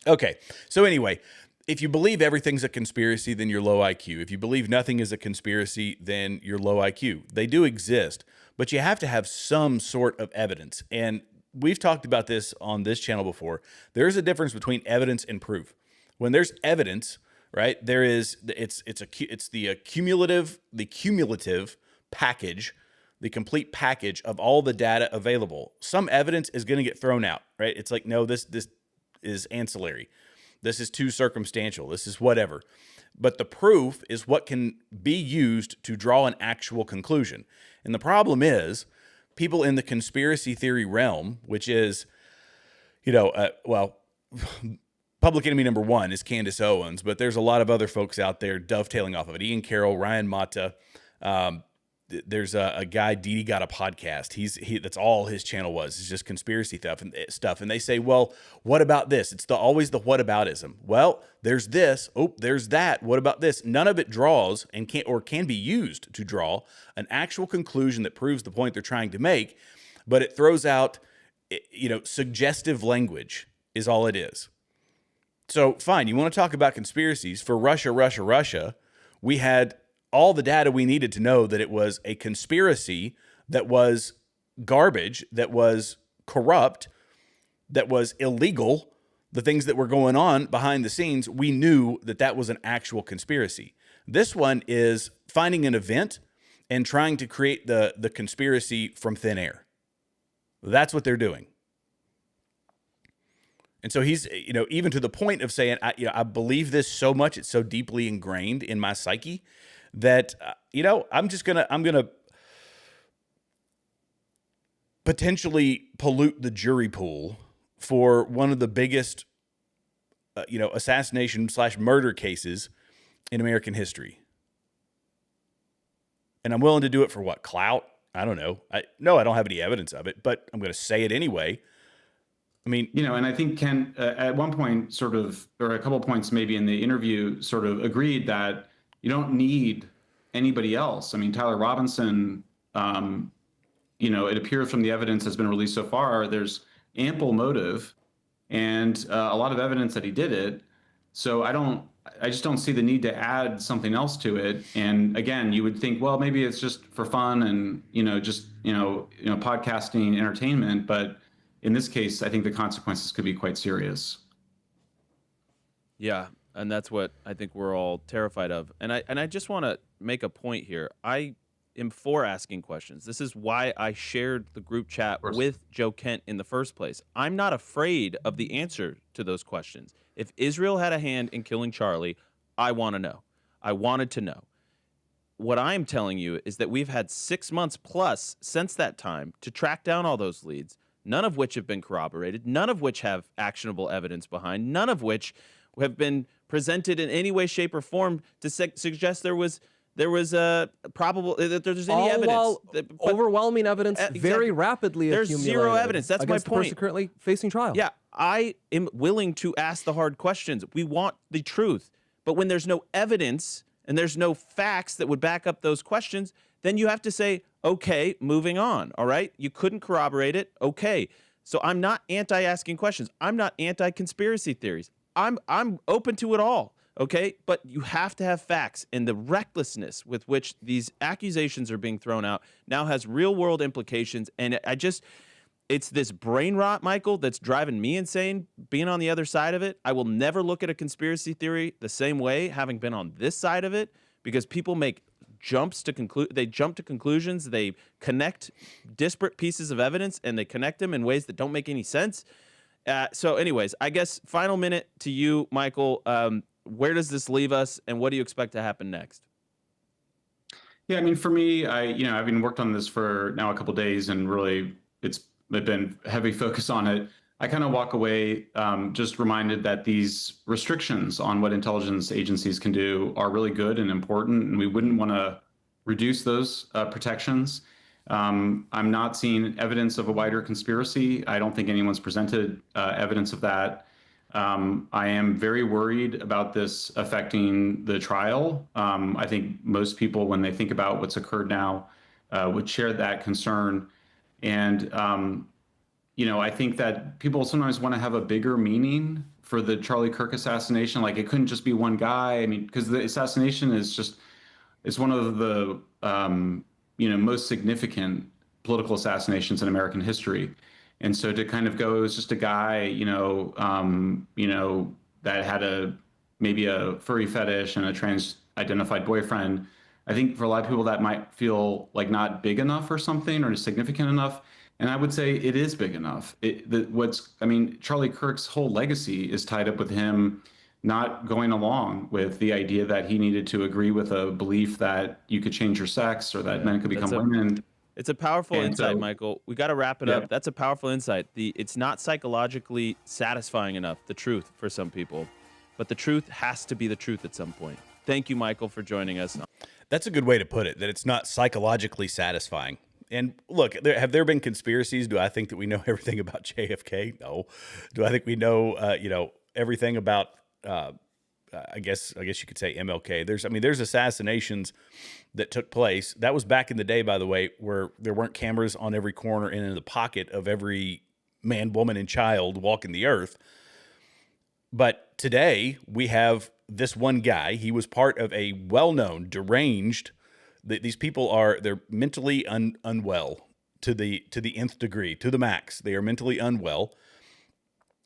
Speaker 2: Okay. So anyway, if you believe everything's a conspiracy, then you're low IQ. If you believe nothing is a conspiracy, then you're low IQ. They do exist, but you have to have some sort of evidence. And we've talked about this on this channel before. There is a difference between evidence and proof. When there's evidence, right, it's the cumulative package, the complete package of all the data available. Some evidence is going to get thrown out, right? It's like, no, this is ancillary. This is too circumstantial. This is whatever. But the proof is what can be used to draw an actual conclusion. And the problem is people in the conspiracy theory realm, which is, public enemy number one is Candace Owens, but there's a lot of other folks out there dovetailing off of it. Ian Carroll, Ryan Mata. There's a guy, Didi Got a Podcast. That's all his channel was. It's just conspiracy stuff. And they say, well, what about this? It's always the whataboutism. Well, there's this. Oh, there's that. What about this? None of it draws and can be used to draw an actual conclusion that proves the point they're trying to make. But it throws out, suggestive language is all it is. So fine. You want to talk about conspiracies for Russia. We had all the data we needed to know that it was a conspiracy that was garbage, that was corrupt, that was illegal, the things that were going on behind the scenes. We knew that was an actual conspiracy. This one is finding an event and trying to create the conspiracy from thin air. That's what they're doing. And so he's, even to the point of saying, I believe this so much, it's so deeply ingrained in my psyche that, I'm going to potentially pollute the jury pool for one of the biggest, assassination/murder cases in American history. And I'm willing to do it for what? Clout? I don't know. I don't have any evidence of it, but I'm going to say it anyway. I mean,
Speaker 5: and I think Ken, at one point, or a couple points maybe in the interview, sort of agreed that you don't need anybody else. I mean, Tyler Robinson, it appears from the evidence that's been released so far, there's ample motive and a lot of evidence that he did it. So I just don't see the need to add something else to it. And again, you would think, well, maybe it's just for fun and, podcasting entertainment. But in this case, I think the consequences could be quite serious.
Speaker 3: Yeah. And that's what I think we're all terrified of. And I just want to make a point here. I am for asking questions. This is why I shared the group chat with Joe Kent in the first place. I'm not afraid of the answer to those questions. If Israel had a hand in killing Charlie, I want to know. I wanted to know. What I'm telling you is that we've had 6 months plus since that time to track down all those leads, none of which have been corroborated, none of which have actionable evidence behind, none of which have been presented in any way, shape, or form to suggest there was a probable that there's any evidence.
Speaker 4: Overwhelming evidence very rapidly
Speaker 3: there's
Speaker 4: accumulated.
Speaker 3: Zero evidence. That's my
Speaker 4: against the
Speaker 3: point.
Speaker 4: person currently facing trial.
Speaker 3: Yeah, I am willing to ask the hard questions. We want the truth. But when there's no evidence and there's no facts that would back up those questions, then you have to say, okay, moving on. All right? You couldn't corroborate it. Okay. So I'm not anti-asking questions. I'm not anti-conspiracy theories. I'm open to it all. Okay, but you have to have facts, and the recklessness with which these accusations are being thrown out now has real-world implications, and it's this brain rot, Michael, that's driving me insane, being on the other side of it. I will never look at a conspiracy theory the same way, having been on this side of it, because people make they jump to conclusions, they connect disparate pieces of evidence, and they connect them in ways that don't make any sense. So anyways, I guess final minute to you, Michael. Where does this leave us, and what do you expect to happen next?
Speaker 5: Yeah, I mean, for me, having worked on this for now a couple of days, and really it's been heavy focus on it. I kind of walk away just reminded that these restrictions on what intelligence agencies can do are really good and important, and we wouldn't want to reduce those protections. I'm not seeing evidence of a wider conspiracy. I don't think anyone's presented evidence of that. I am very worried about this affecting the trial. I think most people, when they think about what's occurred now, would share that concern. And I think that people sometimes want to have a bigger meaning for the Charlie Kirk assassination. Like it couldn't just be one guy. I mean, because the assassination is one of the most significant political assassinations in American history. And so to kind of go, it was just a guy, that had maybe a furry fetish and a trans-identified boyfriend. I think for a lot of people that might feel like not big enough or something or significant enough. And I would say it is big enough. Charlie Kirk's whole legacy is tied up with him not going along with the idea that he needed to agree with a belief that you could change your sex or that men could become women.
Speaker 3: It's a powerful
Speaker 5: And
Speaker 3: insight,
Speaker 5: so-
Speaker 3: Michael. We got to wrap it
Speaker 5: Yeah.
Speaker 3: up. That's a powerful insight. It's not psychologically satisfying enough, the truth, for some people, but the truth has to be the truth at some point. Thank you, Michael, for joining us.
Speaker 2: That's a good way to put it, that it's not psychologically satisfying. And look, have there been conspiracies? Do I think that we know everything about JFK? No. Do I think we know, everything about, I guess you could say MLK. There's assassinations that took place. That was back in the day, by the way, where there weren't cameras on every corner and in the pocket of every man, woman, and child walking the earth. But today we have this one guy. He was part of a well-known, deranged. These people they're mentally unwell to the nth degree, to the max. They are mentally unwell.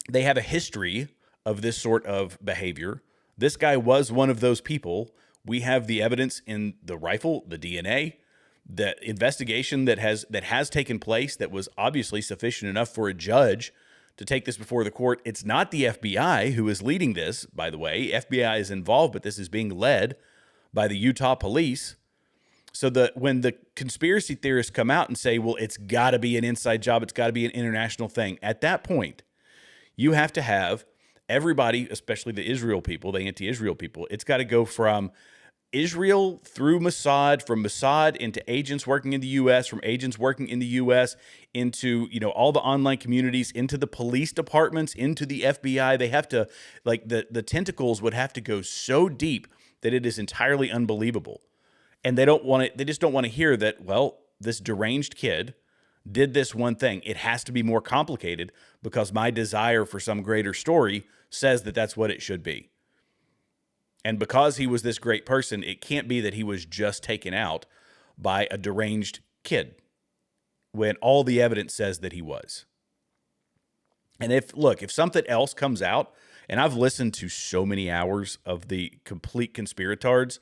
Speaker 2: They have a history of this sort of behavior. This guy was one of those people. We have the evidence in the rifle, the DNA, the investigation that has taken place that was obviously sufficient enough for a judge to take this before the court. It's not the FBI who is leading this, by the way. FBI is involved, but this is being led by the Utah police. So when the conspiracy theorists come out and say, well, it's got to be an inside job, it's got to be an international thing, at that point, you have to have everybody, especially the Israel people, the anti-Israel people, it's got to go from Israel through Mossad, from Mossad into agents working in the U.S., from agents working in the U.S. into, all the online communities, into the police departments, into the FBI. They have to, the tentacles would have to go so deep that it is entirely unbelievable. And they just don't want to hear that, well, this deranged kid did this one thing. It has to be more complicated because my desire for some greater story says that that's what it should be. And because he was this great person, it can't be that he was just taken out by a deranged kid when all the evidence says that he was. And if something else comes out, and I've listened to so many hours of the complete conspiratards,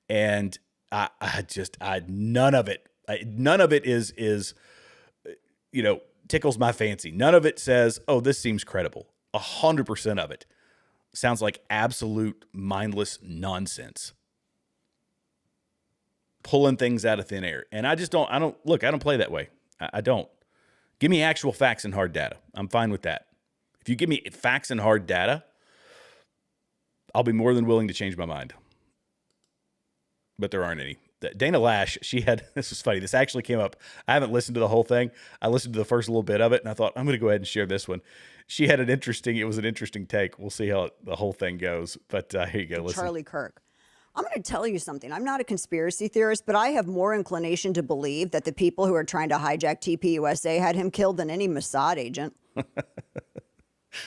Speaker 2: and none of it is tickles my fancy. None of it says, oh, this seems credible. 100% of it sounds like absolute mindless nonsense. Pulling things out of thin air. And I don't play that way. I don't. Give me actual facts and hard data. I'm fine with that. If you give me facts and hard data, I'll be more than willing to change my mind. But there aren't any. Dana Lash, this was funny. This actually came up. I haven't listened to the whole thing. I listened to the first little bit of it, and I thought, I'm going to go ahead and share this one. She had it was an interesting take. We'll see how the whole thing goes. But here you go. Listen.
Speaker 6: Charlie Kirk. I'm going to tell you something. I'm not a conspiracy theorist, but I have more inclination to believe that the people who are trying to hijack TPUSA had him killed than any Mossad agent.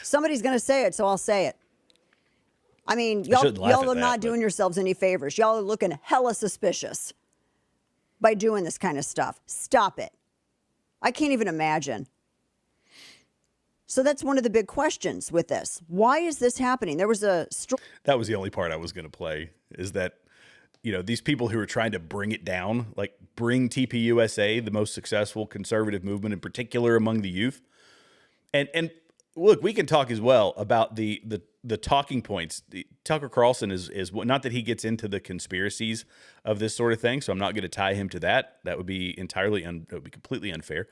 Speaker 6: Somebody's going to say it, so I'll say it. I mean, y'all are not doing yourselves any favors. Y'all are looking hella suspicious by doing this kind of stuff. Stop it. I can't even imagine. So that's one of the big questions with this. Why is this happening? There was
Speaker 2: that was the only part I was going to play, is that, these people who are trying to bring it down, like bring TPUSA, the most successful conservative movement in particular among the youth. And look, we can talk as well about the talking points. Tucker Carlson is not that he gets into the conspiracies of this sort of thing, so I'm not going to tie him to that. That would be completely unfair.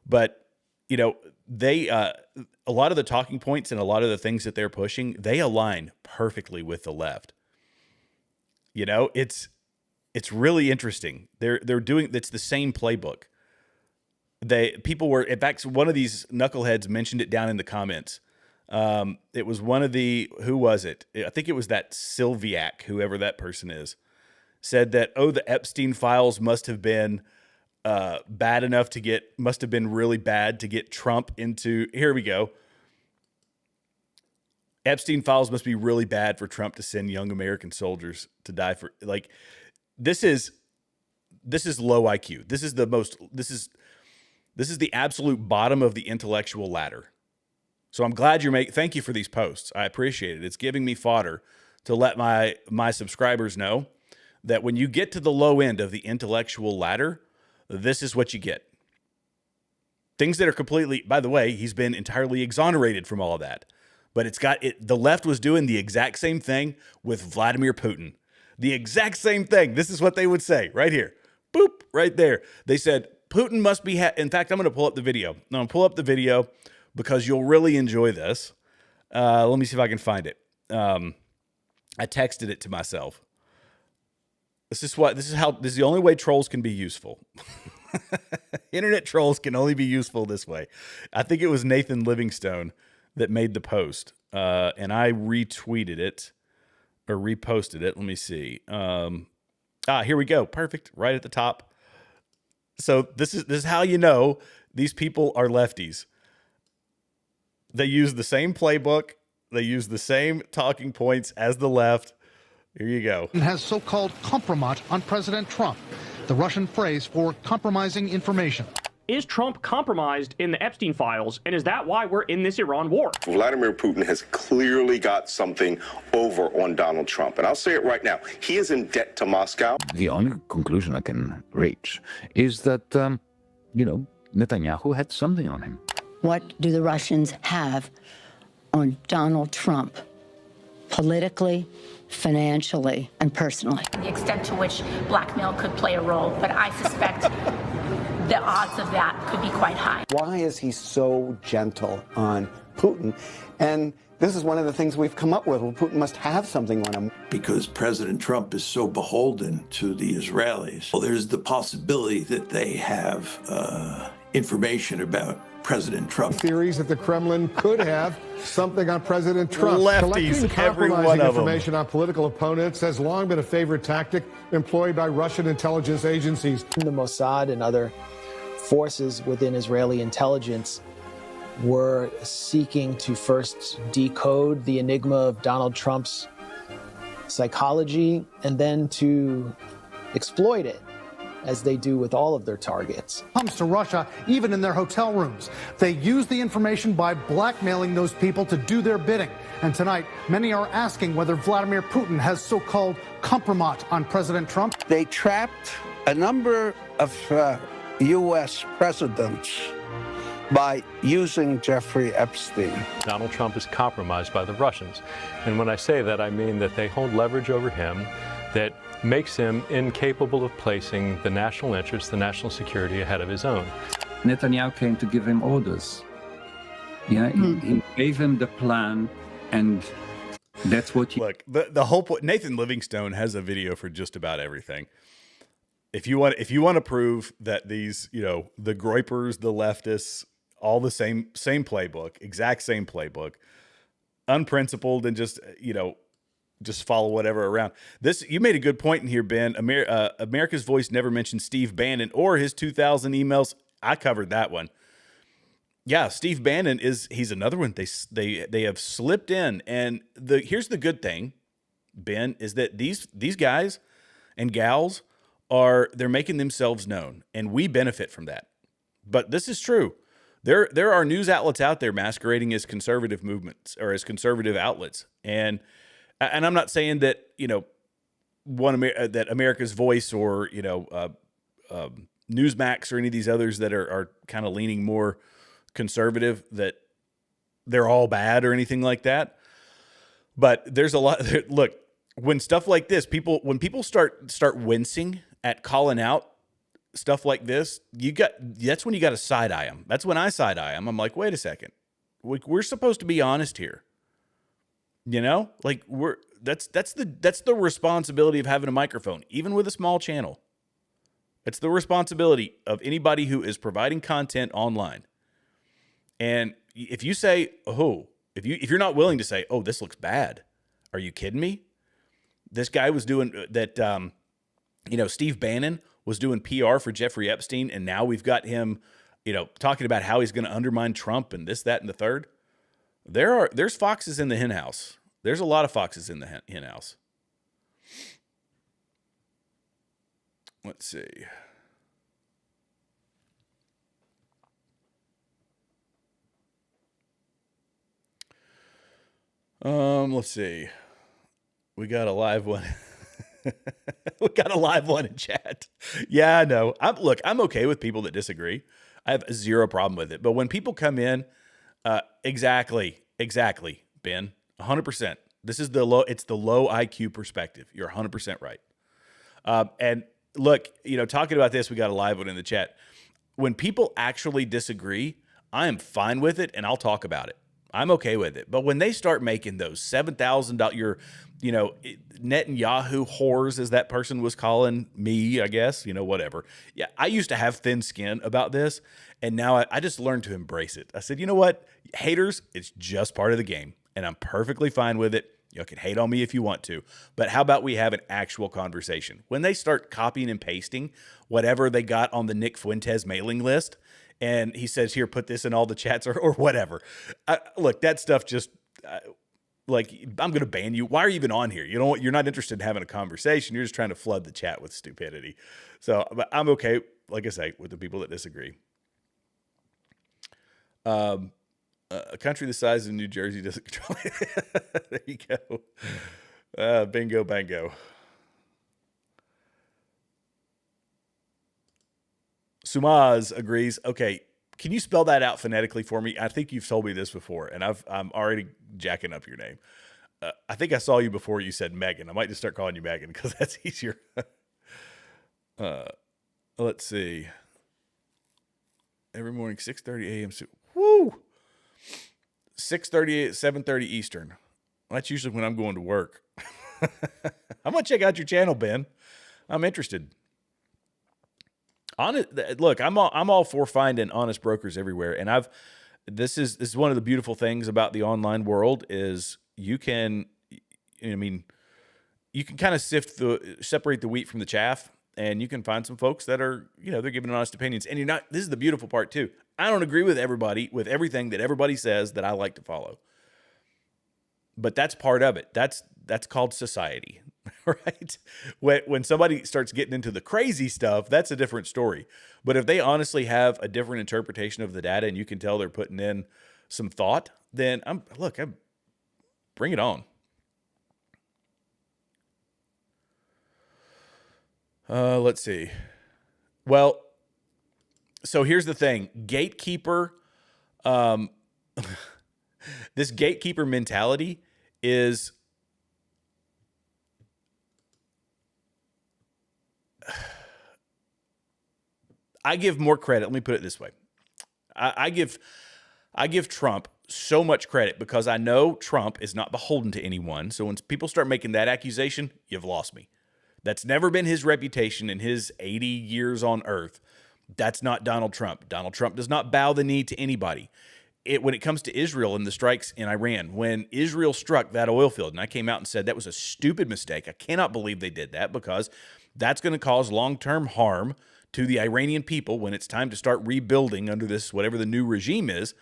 Speaker 2: But they a lot of the talking points and a lot of the things that they're pushing, they align perfectly with the left. It's really interesting. They're doing, it's the same playbook. In fact, one of these knuckleheads mentioned it down in the comments. It was one of who was it? I think it was that Sylviak, whoever that person is, said that, the Epstein files must have been bad enough to must have been really bad to get Trump into, here we go. Epstein files must be really bad for Trump to send young American soldiers to die for, like, this is low IQ. This is the absolute bottom of the intellectual ladder. So I'm glad thank you for these posts. I appreciate it. It's giving me fodder to let my subscribers know that when you get to the low end of the intellectual ladder, this is what you get. Things that are completely, by the way, he's been entirely exonerated from all of that. But the left was doing the exact same thing with Vladimir Putin. The exact same thing. This is what they would say right here. Boop, right there. They said, Putin must be, in fact, I'm going to pull up the video. I'm going to pull up the video because you'll really enjoy this. Let me see if I can find it. I texted it to myself. This is the only way trolls can be useful. Internet trolls can only be useful this way. I think it was Nathan Livingstone that made the post. And I retweeted it or reposted it. Let me see. Here we go. Perfect. Right at the top. So this is how you know these people are lefties. They use the same playbook. They use the same talking points as the left. Here you go.
Speaker 7: Has so-called kompromat on President Trump, the Russian phrase for compromising information.
Speaker 8: Is Trump compromised in the Epstein files, and is that why we're in this Iran war?
Speaker 9: Vladimir Putin has clearly got something over on Donald Trump. And I'll say it right now. He is in debt to Moscow.
Speaker 10: The only conclusion I can reach is that, Netanyahu had something on him.
Speaker 11: What do the Russians have on Donald Trump, politically, financially, and personally?
Speaker 12: The extent to which blackmail could play a role, but I suspect the odds of that could be quite high.
Speaker 13: Why is he so gentle on Putin? And this is one of the things we've come up with. Well, Putin must have something on him.
Speaker 14: Because President Trump is so beholden to the Israelis. Well, there's the possibility that they have information about President Trump.
Speaker 7: Theories that the Kremlin could have something on President Trump.
Speaker 2: Lefties, every one of them.
Speaker 7: Information on political opponents has long been a favorite tactic employed by Russian intelligence agencies.
Speaker 15: The Mossad and other forces within Israeli intelligence were seeking to first decode the enigma of Donald Trump's psychology and then to exploit it, as they do with all of their targets.
Speaker 7: Comes to Russia, even in their hotel rooms. They use the information by blackmailing those people to do their bidding. And tonight, many are asking whether Vladimir Putin has so-called kompromat on President Trump.
Speaker 16: They trapped a number of U.S. presidents by using Jeffrey Epstein.
Speaker 17: Donald Trump is compromised by the Russians. And when I say that, I mean that they hold leverage over him that makes him incapable of placing the national interest, the national security ahead of his own.
Speaker 18: Netanyahu came to give him orders. Yeah, he gave him the plan, and that's what he...
Speaker 2: Look, the whole point, Nathan Livingstone has a video for just about everything. If you want to prove that these, the Groypers, the leftists, all the same playbook, exact same playbook, unprincipled and just follow whatever around. This, you made a good point in here, Ben. America's Voice never mentioned Steve Bannon or his 2,000 emails. I covered that one. Yeah, Steve Bannon he's another one. They have slipped in, and here's the good thing, Ben, is that these guys and gals they're making themselves known, and we benefit from that. But this is true. There are news outlets out there masquerading as conservative movements or as conservative outlets, and I'm not saying that that America's Voice or Newsmax or any of these others that are kind of leaning more conservative, that they're all bad or anything like that. But there's a lot. Look, when stuff like this, when people start wincing at calling out stuff like this, that's when you got to side eye them. That's when I side eye them. I'm like, wait a second, we're supposed to be honest here. That's the responsibility of having a microphone, even with a small channel. It's the responsibility of anybody who is providing content online. And if you say, if you're not willing to say, oh, this looks bad, are you kidding me? This guy was doing that. Steve Bannon was doing PR for Jeffrey Epstein, and now we've got him, talking about how he's going to undermine Trump and this, that, and the third. There's foxes in the hen house. There's a lot of foxes in the hen house. Let's see. Let's see. We got a live one. We got a live one in chat. Yeah, I know. I'm okay with people that disagree. I have zero problem with it. But when people come in, exactly, Ben, 100%. This is it's the low IQ perspective. You're 100% right. And look, talking about this, we got a live one in the chat. When people actually disagree, I am fine with it, and I'll talk about it. I'm okay with it. But when they start making those $7,000, Netanyahu whores, as that person was calling me, I guess, whatever. Yeah, I used to have thin skin about this, and now I just learned to embrace it. I said, you know what? Haters, it's just part of the game, and I'm perfectly fine with it. You can hate on me if you want to, but how about we have an actual conversation? When they start copying and pasting whatever they got on the Nick Fuentes mailing list, and he says, here, put this in all the chats or whatever. Look, that stuff just, I'm going to ban you. Why are you even on here? You're not interested in having a conversation. You're just trying to flood the chat with stupidity. So but I'm okay, like I say, with the people that disagree. A country the size of New Jersey doesn't control it. There you go. Bingo, bango. Sumaz agrees. Okay, can you spell that out phonetically for me? I think you've told me this before, and I'm already jacking up your name. I think I saw you before you said Megan. I might just start calling you Megan because that's easier. Let's see. Every morning, 6:30 a.m. Woo! 6:30, 7:30 Eastern. That's usually when I'm going to work. I'm going to check out your channel, Ben. I'm interested. Look, I'm all for finding honest brokers everywhere, and this is one of the beautiful things about the online world is you can kind of separate the wheat from the chaff, and you can find some folks that are they're giving honest opinions, and this is the beautiful part too. I don't agree with everybody with everything that everybody says that I like to follow, but that's part of it. That's called society. Right? When somebody starts getting into the crazy stuff, that's a different story. But if they honestly have a different interpretation of the data and you can tell they're putting in some thought, then bring it on. Let's see. Well, so here's the thing. Gatekeeper, this gatekeeper mentality is... I give more credit. Let me put it this way. I give Trump so much credit because I know Trump is not beholden to anyone. So when people start making that accusation, you've lost me. That's never been his reputation in his 80 years on earth. That's not Donald Trump. Donald Trump does not bow the knee to anybody. When it comes to Israel and the strikes in Iran, when Israel struck that oil field, and I came out and said that was a stupid mistake. I cannot believe they did that because that's going to cause long-term harm to the Iranian people when it's time to start rebuilding under this, whatever the new regime is.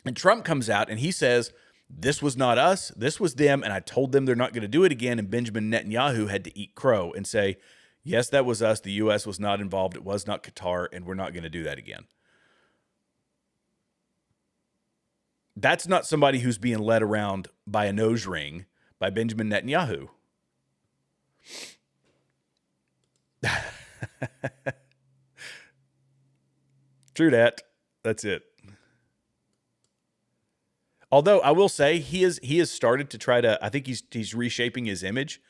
Speaker 2: And Trump comes out and he says, this was not us, this was them, and I told them they're not going to do it again. And Benjamin Netanyahu had to eat crow and say, yes, that was us. The U.S. was not involved. It was not Qatar, and we're not going to do that again. That's not somebody who's being led around by a nose ring by Benjamin Netanyahu. True that. That's it. Although I will say he has started to try to, I think he's reshaping his image,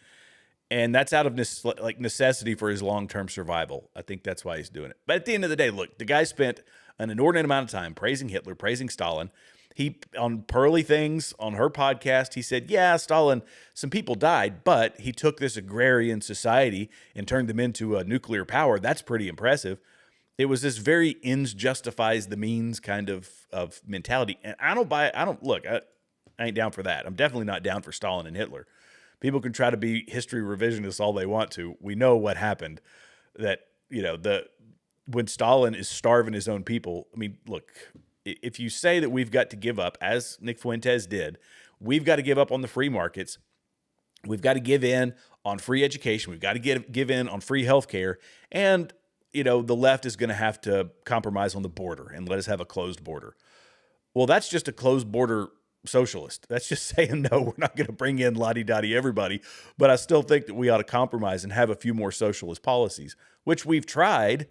Speaker 2: and that's out of necessity for his long-term survival. I think that's why he's doing it. But at the end of the day, look, the guy spent an inordinate amount of time praising Hitler, praising Stalin. He, on Pearly Things, on her podcast, he said, yeah, Stalin, some people died, but he took this agrarian society and turned them into a nuclear power. That's pretty impressive. It was this very ends justifies the means kind of mentality. And I ain't down for that. I'm definitely not down for Stalin and Hitler. People can try to be history revisionists all they want to. We know what happened. that, when Stalin is starving his own people. I mean, look, if you say that we've got to give up, as Nick Fuentes did, we've got to give up on the free markets. We've got to give in on free education. We've got to give in on free healthcare. And, the left is going to have to compromise on the border and let us have a closed border. Well, that's just a closed border socialist. That's just saying, no, we're not going to bring in la-di-da-di everybody. But I still think that we ought to compromise and have a few more socialist policies, which we've tried.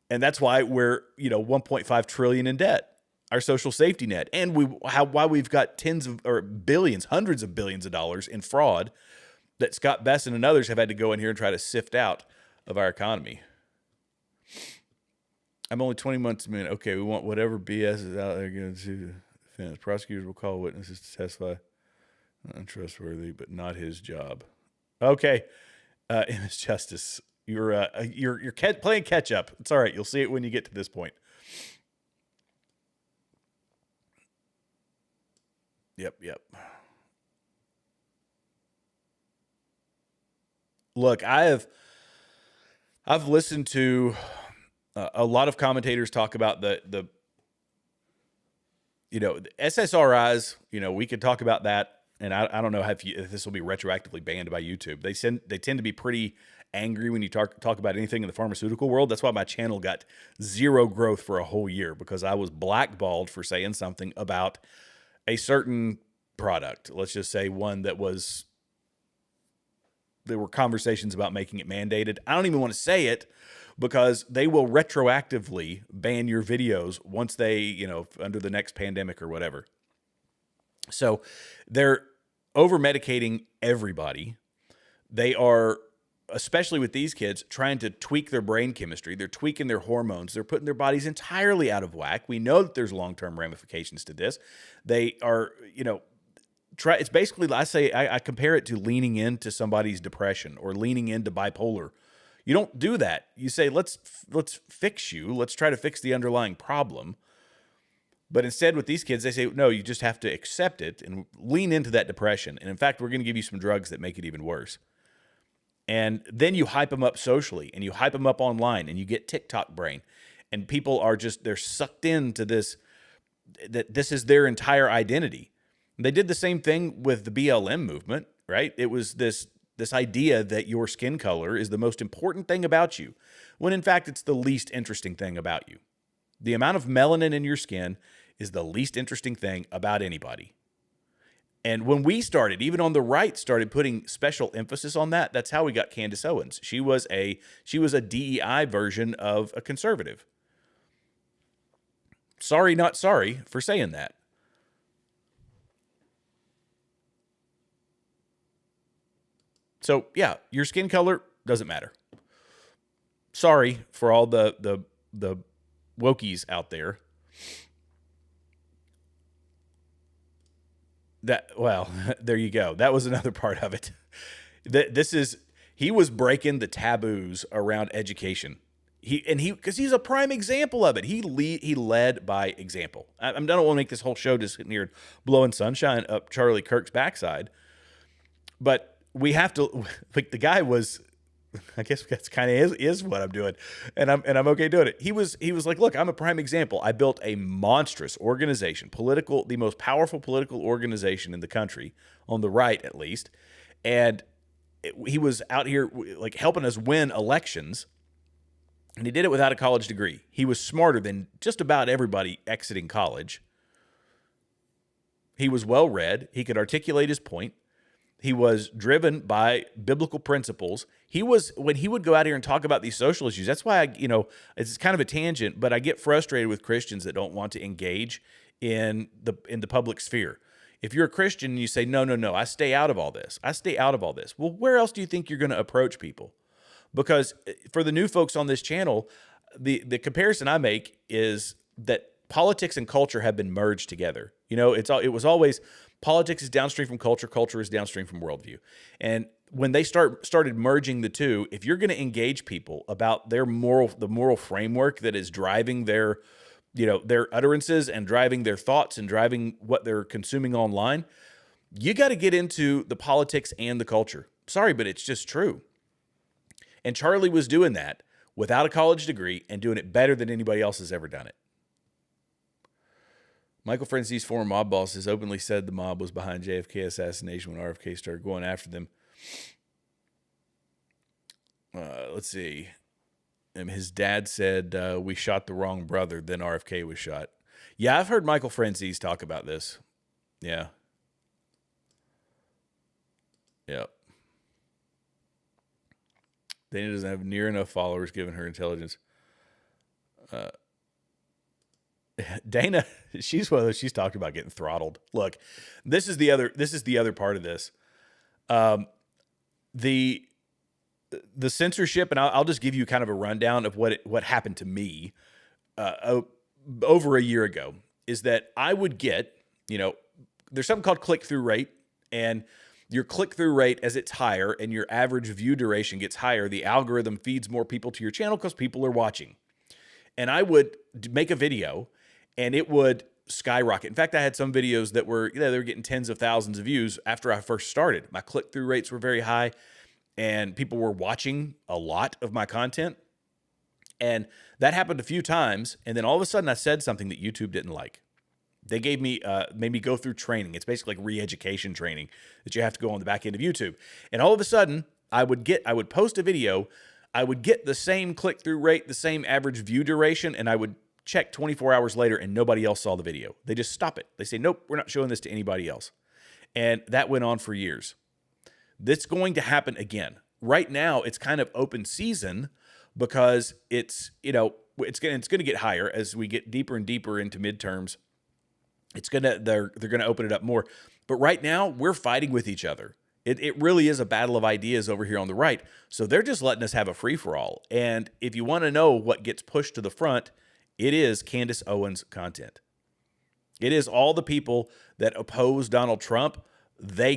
Speaker 2: And that's why we're, $1.5 trillion in debt, our social safety net. And why we've got hundreds of billions of dollars in fraud that Scott Besson and others have had to go in here and try to sift out of our economy. I'm only 20 months in. Okay, we want whatever BS is out there going to defense. Prosecutors will call witnesses to testify. Untrustworthy, but not his job. Okay, Ms. Justice, you're playing catch up. It's all right. You'll see it when you get to this point. Yep. Look, I've listened to a lot of commentators talk about the SSRIs. We could talk about that, and I don't know if this will be retroactively banned by YouTube. They tend to be pretty angry when you talk about anything in the pharmaceutical world. That's why my channel got zero growth for a whole year, because I was blackballed for saying something about a certain product. Let's just say one that was. There were conversations about making it mandated. I don't even want to say it because they will retroactively ban your videos once they, under the next pandemic or whatever. So they're over-medicating everybody. They are, especially with these kids, trying to tweak their brain chemistry. They're tweaking their hormones. They're putting their bodies entirely out of whack. We know that there's long-term ramifications to this. They are, it's basically, I compare it to leaning into somebody's depression or leaning into bipolar. You don't do that. You say, let's fix you. Let's try to fix the underlying problem. But instead with these kids, they say, no, you just have to accept it and lean into that depression. And in fact, we're going to give you some drugs that make it even worse. And then you hype them up socially and you hype them up online and you get TikTok brain. And people are they're sucked into this, that this is their entire identity. They did the same thing with the BLM movement, right? It was this idea that your skin color is the most important thing about you, when in fact it's the least interesting thing about you. The amount of melanin in your skin is the least interesting thing about anybody. And when we started, even on the right, started putting special emphasis on that, that's how we got Candace Owens. She was a DEI version of a conservative. Sorry, not sorry for saying that. So yeah, your skin color doesn't matter. Sorry for all the wokies out there. There you go. That was another part of it. He was breaking the taboos around education. Because he's a prime example of it. He led by example. I don't want to make this whole show just sitting here blowing sunshine up Charlie Kirk's backside, but we have to, like, the guy was, I guess that's kind of is what I'm doing, and I'm okay doing it. He was like, look, I'm a prime example. I built a monstrous organization, the most powerful political organization in the country, on the right at least, and he was out here like helping us win elections, and he did it without a college degree. He was smarter than just about everybody exiting college. He was well read. He could articulate his point. He was driven by biblical principles. When he would go out here and talk about these social issues, that's why it's kind of a tangent, but I get frustrated with Christians that don't want to engage in the public sphere. If you're a Christian and you say, no, I stay out of all this. Well, where else do you think you're going to approach people? Because for the new folks on this channel, the comparison I make is that politics and culture have been merged together. It was always politics is downstream from culture, culture is downstream from worldview. And when they started merging the two, if you're going to engage people about the moral framework that is driving their utterances and driving their thoughts and driving what they're consuming online, you got to get into the politics and the culture. Sorry, but it's just true. And Charlie was doing that without a college degree and doing it better than anybody else has ever done it. Michael France's former mob boss has openly said the mob was behind JFK assassination when RFK started going after them. Let's see. His dad said, we shot the wrong brother, then RFK was shot. Yeah, I've heard Michael France's talk about this. Yeah. Yep. Dana doesn't have near enough followers given her intelligence. Dana, she's one of those, she's talked about getting throttled. Look, this is the other part of this. The censorship, and I'll just give you kind of a rundown of what happened to me over a year ago, is that I would get, there's something called click-through rate, and your click-through rate, as it's higher and your average view duration gets higher, the algorithm feeds more people to your channel because people are watching. And I would make a video, and it would skyrocket. In fact, I had some videos that were, they were getting tens of thousands of views after I first started. My click-through rates were very high, and people were watching a lot of my content. And that happened a few times, and then all of a sudden I said something that YouTube didn't like. They gave me, made me go through training. It's basically like re-education training that you have to go on the back end of YouTube. And all of a sudden, I would post a video, I would get the same click-through rate, the same average view duration, and I would check 24 hours later and nobody else saw the video. They just stop it. They say, nope, we're not showing this to anybody else. And that went on for years. That's going to happen again. Right now, it's kind of open season because it's, it's going to get higher as we get deeper and deeper into midterms. They're going to open it up more. But right now, we're fighting with each other. It really is a battle of ideas over here on the right. So they're just letting us have a free-for-all. And if you want to know what gets pushed to the front, it is Candace Owens content. It is all the people that oppose Donald Trump. They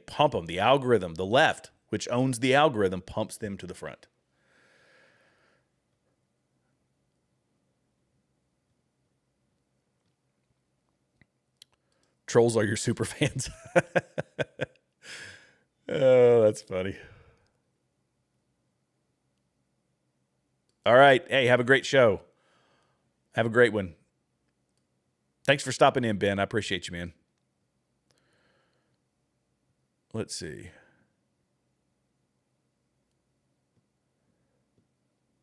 Speaker 2: pump them. The algorithm, the left, which owns the algorithm, pumps them to the front. Trolls are your super fans. Oh, that's funny. All right. Hey, have a great show. Have a great one. Thanks for stopping in, Ben. I appreciate you, man. Let's see.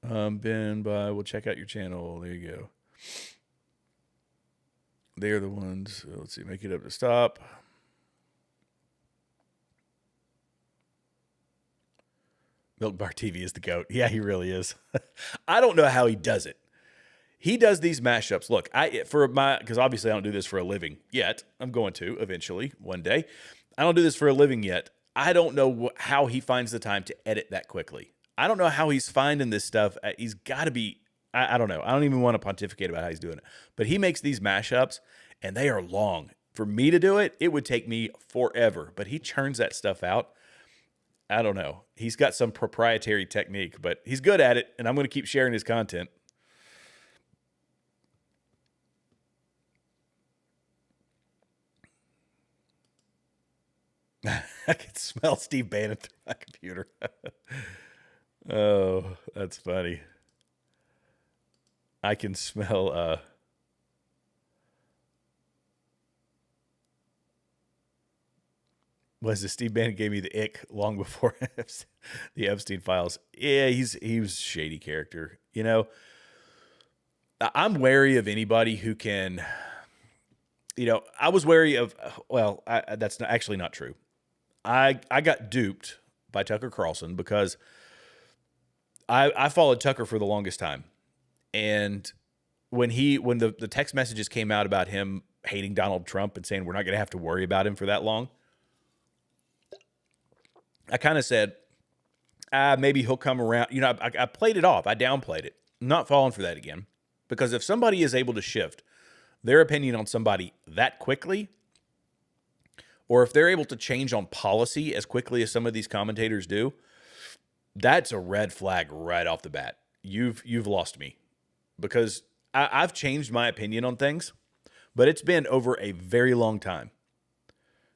Speaker 2: Ben, we'll check out your channel. There you go. They're the ones. Let's see. Make it up to stop. Milk Bar TV is the GOAT. Yeah, he really is. I don't know how he does it. He does these mashups. Look, because obviously I don't do this for a living yet. I'm going to eventually one day. I don't do this for a living yet. I don't know how he finds the time to edit that quickly. I don't know how he's finding this stuff. He's got to be, I don't know. I don't even want to pontificate about how he's doing it. But he makes these mashups, and they are long. For me to do it, it would take me forever. But he churns that stuff out. I don't know. He's got some proprietary technique, but he's good at it, and I'm going to keep sharing his content. I can smell Steve Bannon through my computer. Oh, that's funny. I can smell Steve Bannon gave me the ick long before the Epstein files. Yeah, he was a shady character. I'm wary of anybody who can, I was wary of, that's actually not true. I got duped by Tucker Carlson because I followed Tucker for the longest time. And when the text messages came out about him hating Donald Trump and saying we're not going to have to worry about him for that long, I kind of said, maybe he'll come around. I played it off. I downplayed it. I'm not falling for that again. Because if somebody is able to shift their opinion on somebody that quickly, or if they're able to change on policy as quickly as some of these commentators do, that's a red flag right off the bat. You've lost me. Because I've changed my opinion on things, but it's been over a very long time.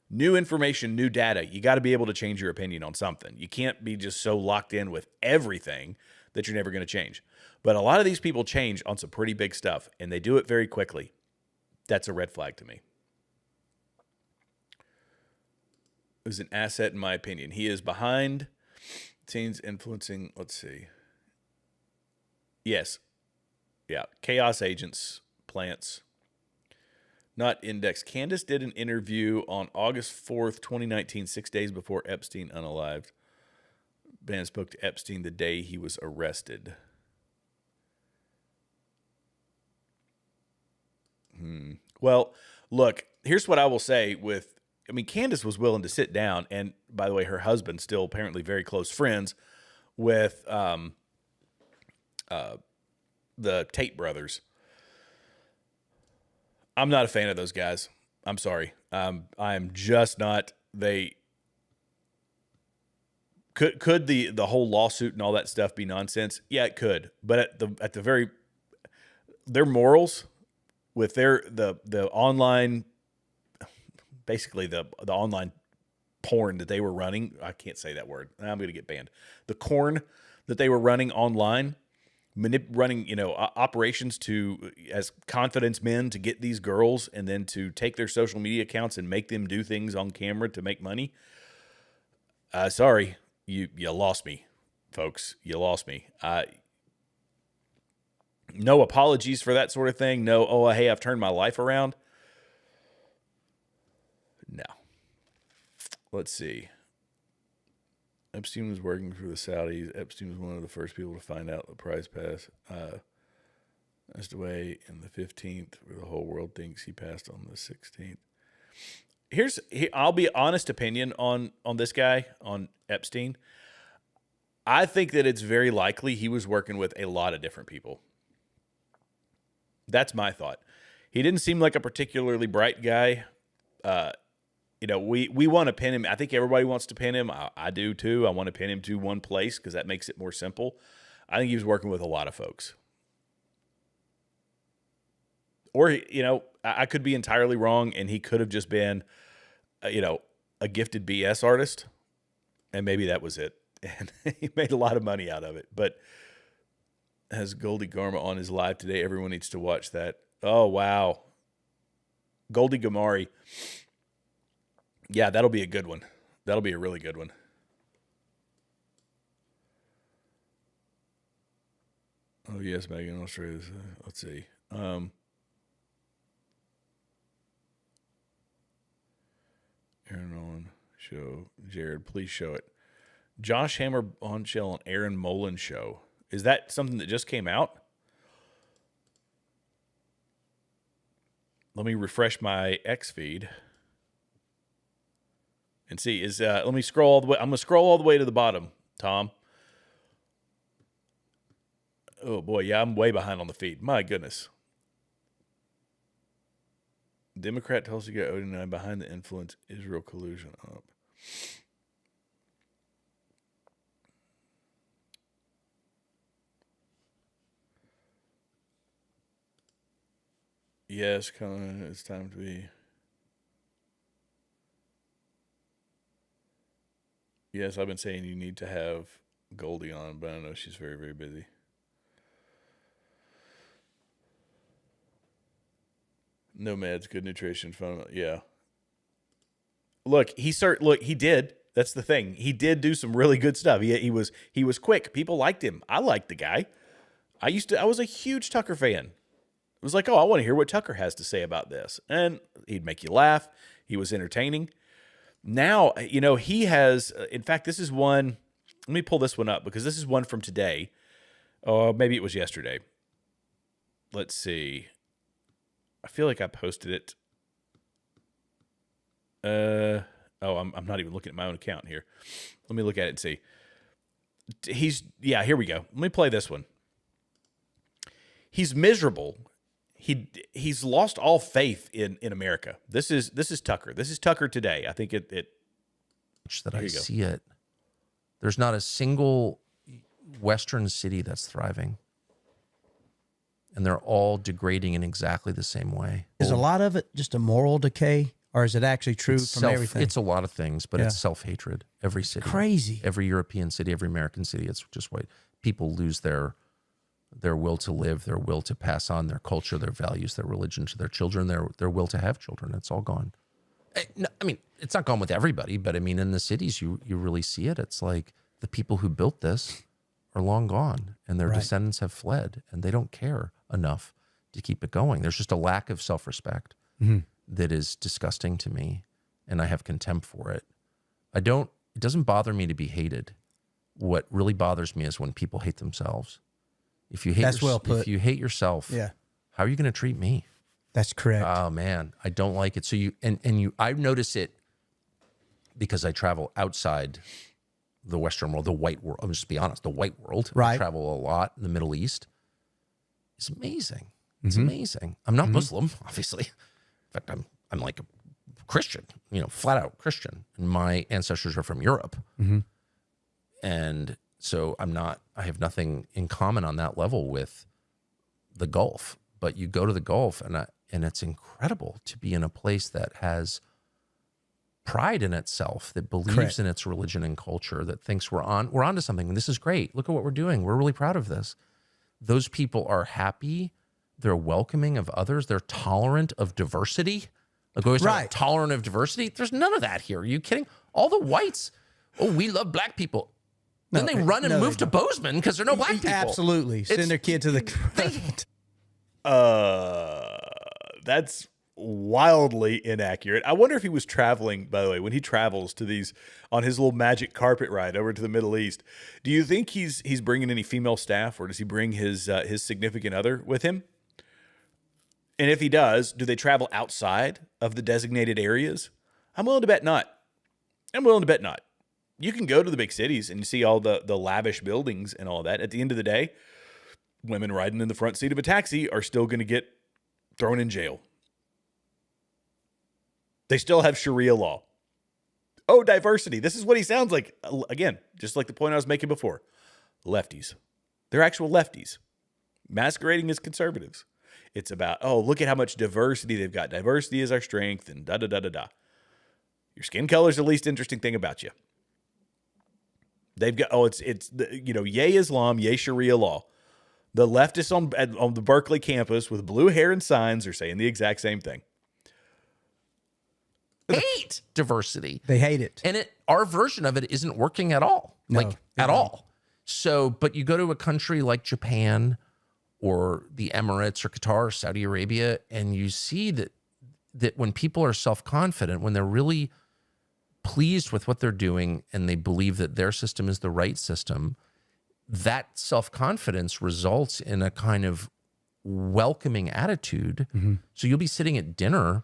Speaker 2: New information, new data. You got to be able to change your opinion on something. You can't be just so locked in with everything that you're never going to change. But a lot of these people change on some pretty big stuff, and they do it very quickly. That's a red flag to me. Is an asset, in my opinion. He is behind scenes influencing, let's see. Yes. Yeah. Chaos agents, plants. Not index. Candace did an interview on August 4th, 2019, 6 days before Epstein unalived. Bannon spoke to Epstein the day he was arrested. Well, look, here's what I will say with, I mean, Candace was willing to sit down, and by the way, her husband still apparently very close friends with the Tate brothers. I'm not a fan of those guys. I'm sorry. I'm just not. They could the whole lawsuit and all that stuff be nonsense? Yeah, it could. But at the very, their morals with the online, basically the online porn that they were running. I can't say that word. I'm going to get banned. The corn that they were running online, running, operations as confidence men to get these girls and then to take their social media accounts and make them do things on camera to make money. Sorry, you lost me, folks. You lost me. No apologies for that sort of thing. No, hey, I've turned my life around. No. Let's see. Epstein was working for the Saudis. Epstein was one of the first people to find out the prize pass. Passed away in the 15th, where the whole world thinks he passed on the 16th. I'll be honest opinion on this guy, on Epstein. I think that it's very likely he was working with a lot of different people. That's my thought. He didn't seem like a particularly bright guy. We want to pin him. I think everybody wants to pin him. I do too. I want to pin him to one place because that makes it more simple. I think he was working with a lot of folks. Or, I could be entirely wrong, and he could have just been, a gifted BS artist, and maybe that was it. And he made a lot of money out of it. But has Goldie Garma on his live today? Everyone needs to watch that. Oh, wow. Goldie Gamari. Yeah, that'll be a good one. That'll be a really good one. Oh, yes, Megan, Australia. Let's see. Aaron on show. Jared, please show it. Josh Hammer bombshell on Aaron Mullen show. Is that something that just came out? Let me refresh my X feed and see. Let me scroll all the way. I'm gonna scroll all the way to the bottom, Tom. Oh boy, yeah, I'm way behind on the feed. My goodness. Democrat Tulsi Gabbard 09 behind the influence Israel collusion up. Yes, it's time to be. Yes, I've been saying you need to have Goldie on, but I know she's very, very busy. Nomads, good nutrition, fun. Yeah. Look, he did. That's the thing. He did do some really good stuff. He was quick. People liked him. I liked the guy. I was a huge Tucker fan. It was like, oh, I want to hear what Tucker has to say about this. And he'd make you laugh. He was entertaining. Now, he has, in fact, this is one, let me pull this one up because this is one from today. Oh, maybe it was yesterday. Let's see. I feel like I posted it. I'm not even looking at my own account here. Let me look at it and see. Here we go. Let me play this one. He's miserable. He's lost all faith in America. This is Tucker. This is Tucker today. I think it
Speaker 19: that I see it. There's not a single Western city that's thriving. And they're all degrading in exactly the same way.
Speaker 20: Is a lot of it just a moral decay? Or is it actually true
Speaker 19: It's
Speaker 20: from everything?
Speaker 19: It's a lot of things, but
Speaker 20: Yeah.
Speaker 19: it's self-hatred. Every city.
Speaker 20: Crazy.
Speaker 19: Every European city, every American city. It's just white. People lose their will to live, their will to pass on their culture, their values, their religion to their children, their will to have children. It's all gone. I mean, it's not gone with everybody, but I mean, in the cities, you really see it. It's like the people who built this are long gone, and their descendants have fled, and they don't care enough to keep it going. There's just a lack of self-respect that is disgusting to me, and I have contempt for it. It doesn't bother me to be hated. What really bothers me is when people hate themselves. If you hate if you hate yourself, how are you going to treat me?
Speaker 20: That's correct.
Speaker 19: Oh man, I don't like it. So I notice it because I travel outside the Western world, the white world. I'll just be honest, the white world.
Speaker 20: Right.
Speaker 19: I travel a lot in the Middle East. It's amazing. It's amazing. I'm not Muslim, obviously. In fact, I'm like a Christian, flat out Christian. And my ancestors are from Europe. And so I have nothing in common on that level with the Gulf. But you go to the Gulf and it's incredible to be in a place that has pride in itself, that believes in its religion and culture, that thinks we're onto something. And this is great. Look at what we're doing. We're really proud of this. Those people are happy. They're welcoming of others. They're tolerant of diversity. Like always tolerant of diversity. There's none of that here. Are you kidding? All the whites, we love black people. Then they run and move to Bozeman because there are no black people.
Speaker 20: Absolutely. Send their kid to the...
Speaker 2: That's wildly inaccurate. I wonder if he was traveling, by the way, when he travels to these on his little magic carpet ride over to the Middle East. Do you think he's bringing any female staff, or does he bring his significant other with him? And if he does, do they travel outside of the designated areas? I'm willing to bet not. You can go to the big cities and see all the lavish buildings and all that. At the end of the day, women riding in the front seat of a taxi are still going to get thrown in jail. They still have Sharia law. Oh, diversity. This is what he sounds like. Again, just like the point I was making before. Lefties. They're actual lefties. Masquerading as conservatives. It's about, look at how much diversity they've got. Diversity is our strength and da-da-da-da-da. Your skin color is the least interesting thing about you. They've got, yay Islam, yay Sharia law. The leftists on the Berkeley campus with blue hair and signs are saying the exact same thing.
Speaker 19: Hate diversity.
Speaker 20: They hate it.
Speaker 19: And our version of it isn't working at all. At all. So, but you go to a country like Japan or the Emirates or Qatar or Saudi Arabia, and you see that when people are self-confident, when they're really pleased with what they're doing and they believe that their system is the right system, that self-confidence results in a kind of welcoming attitude. So you'll be sitting at dinner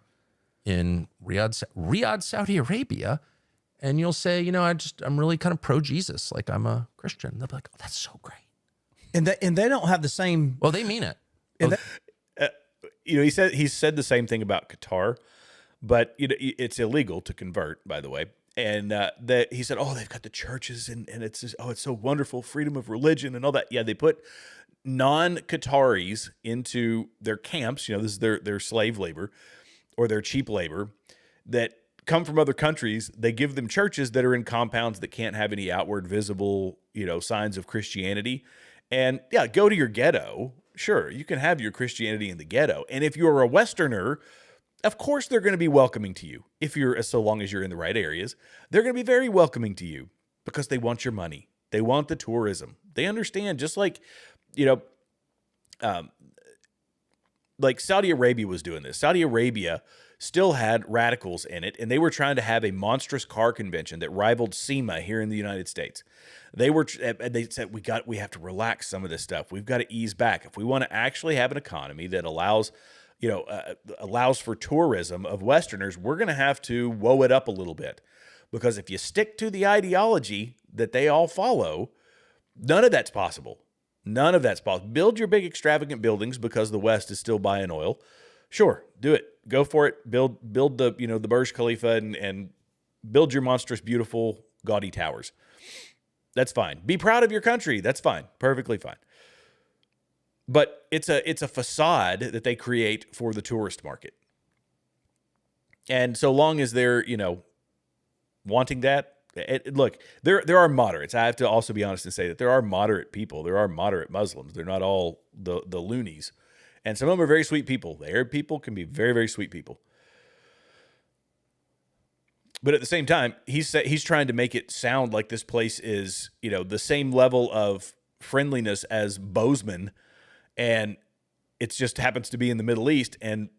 Speaker 19: in Riyadh, Saudi Arabia, and you'll say, I'm really kind of pro-Jesus, like I'm a Christian. They'll be like, oh, that's so great.
Speaker 20: And they don't have the same...
Speaker 19: Well, they mean it.
Speaker 2: He said the same thing about Qatar, but it's illegal to convert, by the way. And he said, they've got the churches and it's just, it's so wonderful, freedom of religion and all that. Yeah, they put non-Qataris into their camps. This is their slave labor or their cheap labor that come from other countries. They give them churches that are in compounds that can't have any outward visible, signs of Christianity. And yeah, go to your ghetto. Sure, you can have your Christianity in the ghetto. And if you're a Westerner, of course they're going to be welcoming to you. So long as you're in the right areas, they're going to be very welcoming to you because they want your money. They want the tourism. They understand, just like, like Saudi Arabia was doing this. Saudi Arabia still had radicals in it, and they were trying to have a monstrous car convention that rivaled SEMA here in the United States. They said, we have to relax some of this stuff. We've got to ease back. If we want to actually have an economy that allows for tourism of Westerners, we're going to have to woe it up a little bit. Because if you stick to the ideology that they all follow, none of that's possible. None of that's possible. Build your big extravagant buildings because the West is still buying oil. Sure, do it. Go for it. Build the the Burj Khalifa and build your monstrous, beautiful, gaudy towers. That's fine. Be proud of your country. That's fine. Perfectly fine. But it's a facade that they create for the tourist market. And so long as they're, wanting that, look, there are moderates. I have to also be honest and say that there are moderate people. There are moderate Muslims. They're not all the loonies. And some of them are very sweet people. The Arab people can be very, very sweet people. But at the same time, he's trying to make it sound like this place is, the same level of friendliness as Bozeman, and it just happens to be in the Middle East. And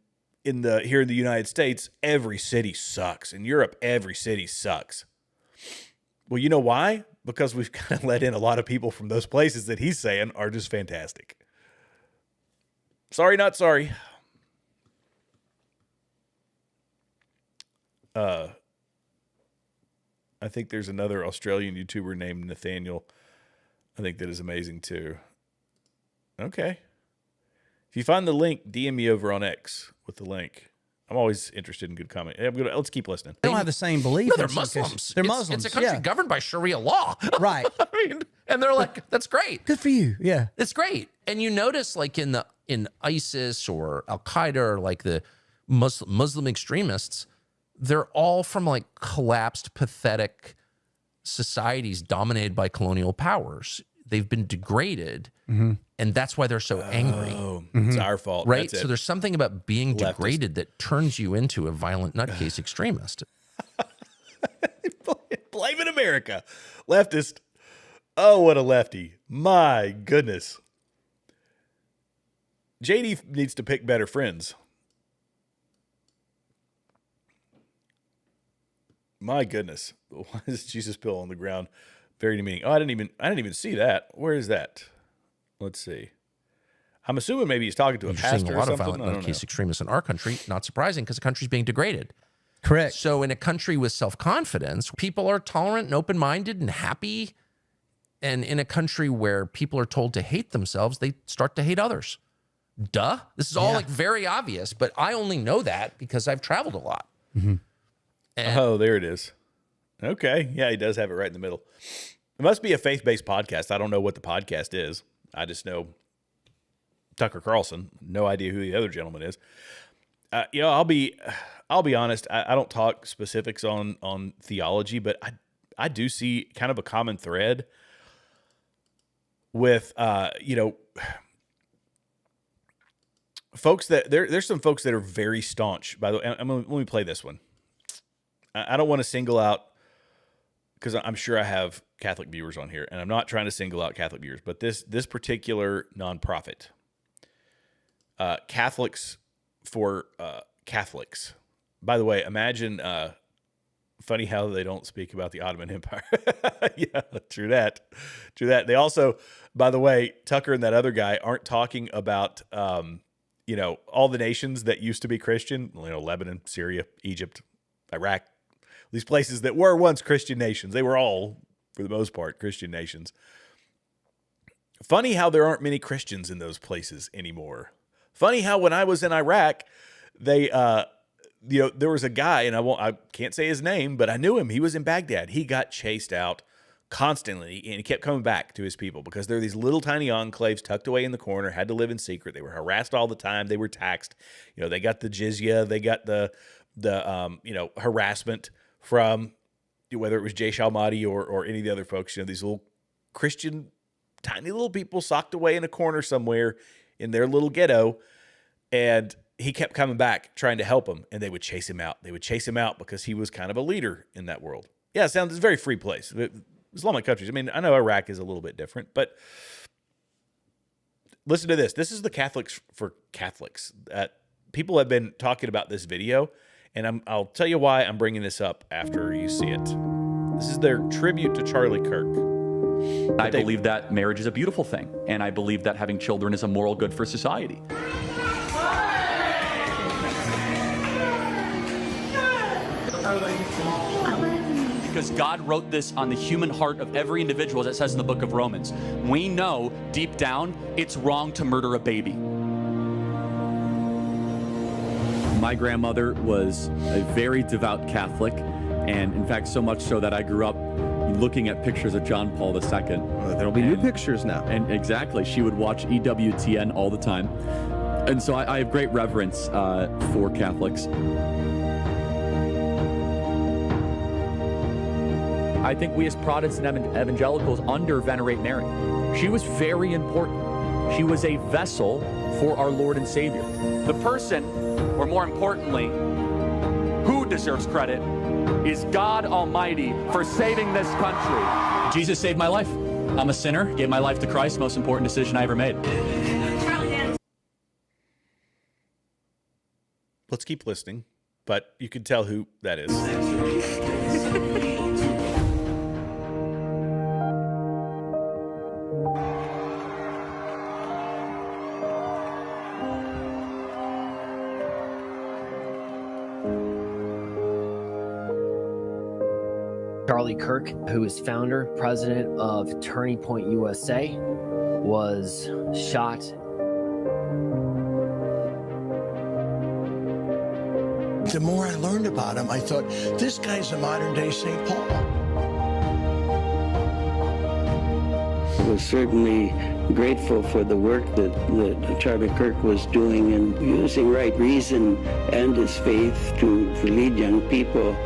Speaker 2: here in the United States, every city sucks. In Europe, every city sucks. Well, you know why? Because we've kind of let in a lot of people from those places that he's saying are just fantastic. Sorry, not sorry. I think there's another Australian YouTuber named Nathaniel. I think that is amazing too. Okay. If you find the link, DM me over on X with the link. I'm always interested in good comment. Let's keep listening.
Speaker 20: They don't have the same belief.
Speaker 19: No, they're Muslims.
Speaker 20: They're Muslims.
Speaker 19: It's a country governed by Sharia law.
Speaker 20: Right.
Speaker 19: And they're like, that's great.
Speaker 20: Good for you. Yeah.
Speaker 19: It's great. And you notice like in ISIS or Al-Qaeda or like the Muslim extremists, they're all from like collapsed, pathetic societies dominated by colonial powers. They've been degraded, and that's why they're so angry.
Speaker 2: Oh, it's our fault.
Speaker 19: Right? So there's something about being degraded that turns you into a violent nutcase extremist.
Speaker 2: Blaming America. Leftist. Oh, what a lefty. My goodness. JD needs to pick better friends. My goodness. Why is Jesus pill on the ground? Very demeaning. Oh, I didn't even see that. Where is that? Let's see. I'm assuming maybe he's talking to a pastor or something.
Speaker 19: Seeing a lot of violent nutcase extremists in our country. Not surprising because the country's being degraded.
Speaker 20: Correct.
Speaker 19: So in a country with self-confidence, people are tolerant and open-minded and happy. And in a country where people are told to hate themselves, they start to hate others. Duh. This is all like very obvious, but I only know that because I've traveled a lot.
Speaker 2: Oh, there it is. Okay. Yeah, he does have it right in the middle. It must be a faith-based podcast. I don't know what the podcast is. I just know Tucker Carlson. No idea who the other gentleman is. I'll be honest. I don't talk specifics on theology, but I do see kind of a common thread with folks that there's some folks that are very staunch. By the way, let me play this one. I don't want to single out, because I'm sure I have Catholic viewers on here, and I'm not trying to single out Catholic viewers, but this particular nonprofit, Catholics for Catholics. By the way, imagine, funny how they don't speak about the Ottoman Empire. Yeah, true that. They also, by the way, Tucker and that other guy aren't talking about, all the nations that used to be Christian, Lebanon, Syria, Egypt, Iraq, these places that were once Christian nations. They were all, for the most part, Christian nations. Funny how there aren't many Christians in those places anymore. Funny how when I was in Iraq, they, there was a guy, and I can't say his name, but I knew him. He was in Baghdad. He got chased out constantly, and he kept coming back to his people because there are these little tiny enclaves tucked away in the corner, had to live in secret. They were harassed all the time. They were taxed. They got the jizya. They got the harassment from whether it was Jaysh al-Mahdi or any of the other folks, these little Christian, tiny little people socked away in a corner somewhere in their little ghetto. And he kept coming back trying to help them, and they would chase him out. They would chase him out because he was kind of a leader in that world. Yeah, it's a very free place. Islamic countries. I mean, I know Iraq is a little bit different, but listen to this. This is the Catholics for Catholics. People have been talking about this video, and I'll tell you why I'm bringing this up after you see it. This is their tribute to Charlie Kirk.
Speaker 21: I believe that marriage is a beautiful thing, and I believe that having children is a moral good for society. Because God wrote this on the human heart of every individual, as it says in the book of Romans. We know deep down it's wrong to murder a baby. My grandmother was a very devout Catholic, and in fact so much so that I grew up looking at pictures of John Paul II.
Speaker 4: There'll be new pictures now.
Speaker 21: And exactly, she would watch EWTN all the time. And so I have great reverence for Catholics.
Speaker 1: I think we as Protestant evangelicals under-venerate Mary. She was very important. She was a vessel for our Lord and Savior. The person, or more importantly, who deserves credit, is God Almighty for saving this country. Jesus saved my life. I'm a sinner, gave my life to Christ, most important decision I ever made.
Speaker 2: Let's keep listening, but you can tell who that is.
Speaker 22: Charlie Kirk, who is founder, president of Turning Point USA, was shot.
Speaker 23: The more I learned about him, I thought, this guy's a modern-day St. Paul.
Speaker 24: I was certainly grateful for the work that Charlie Kirk was doing in using right reason and his faith to lead young people.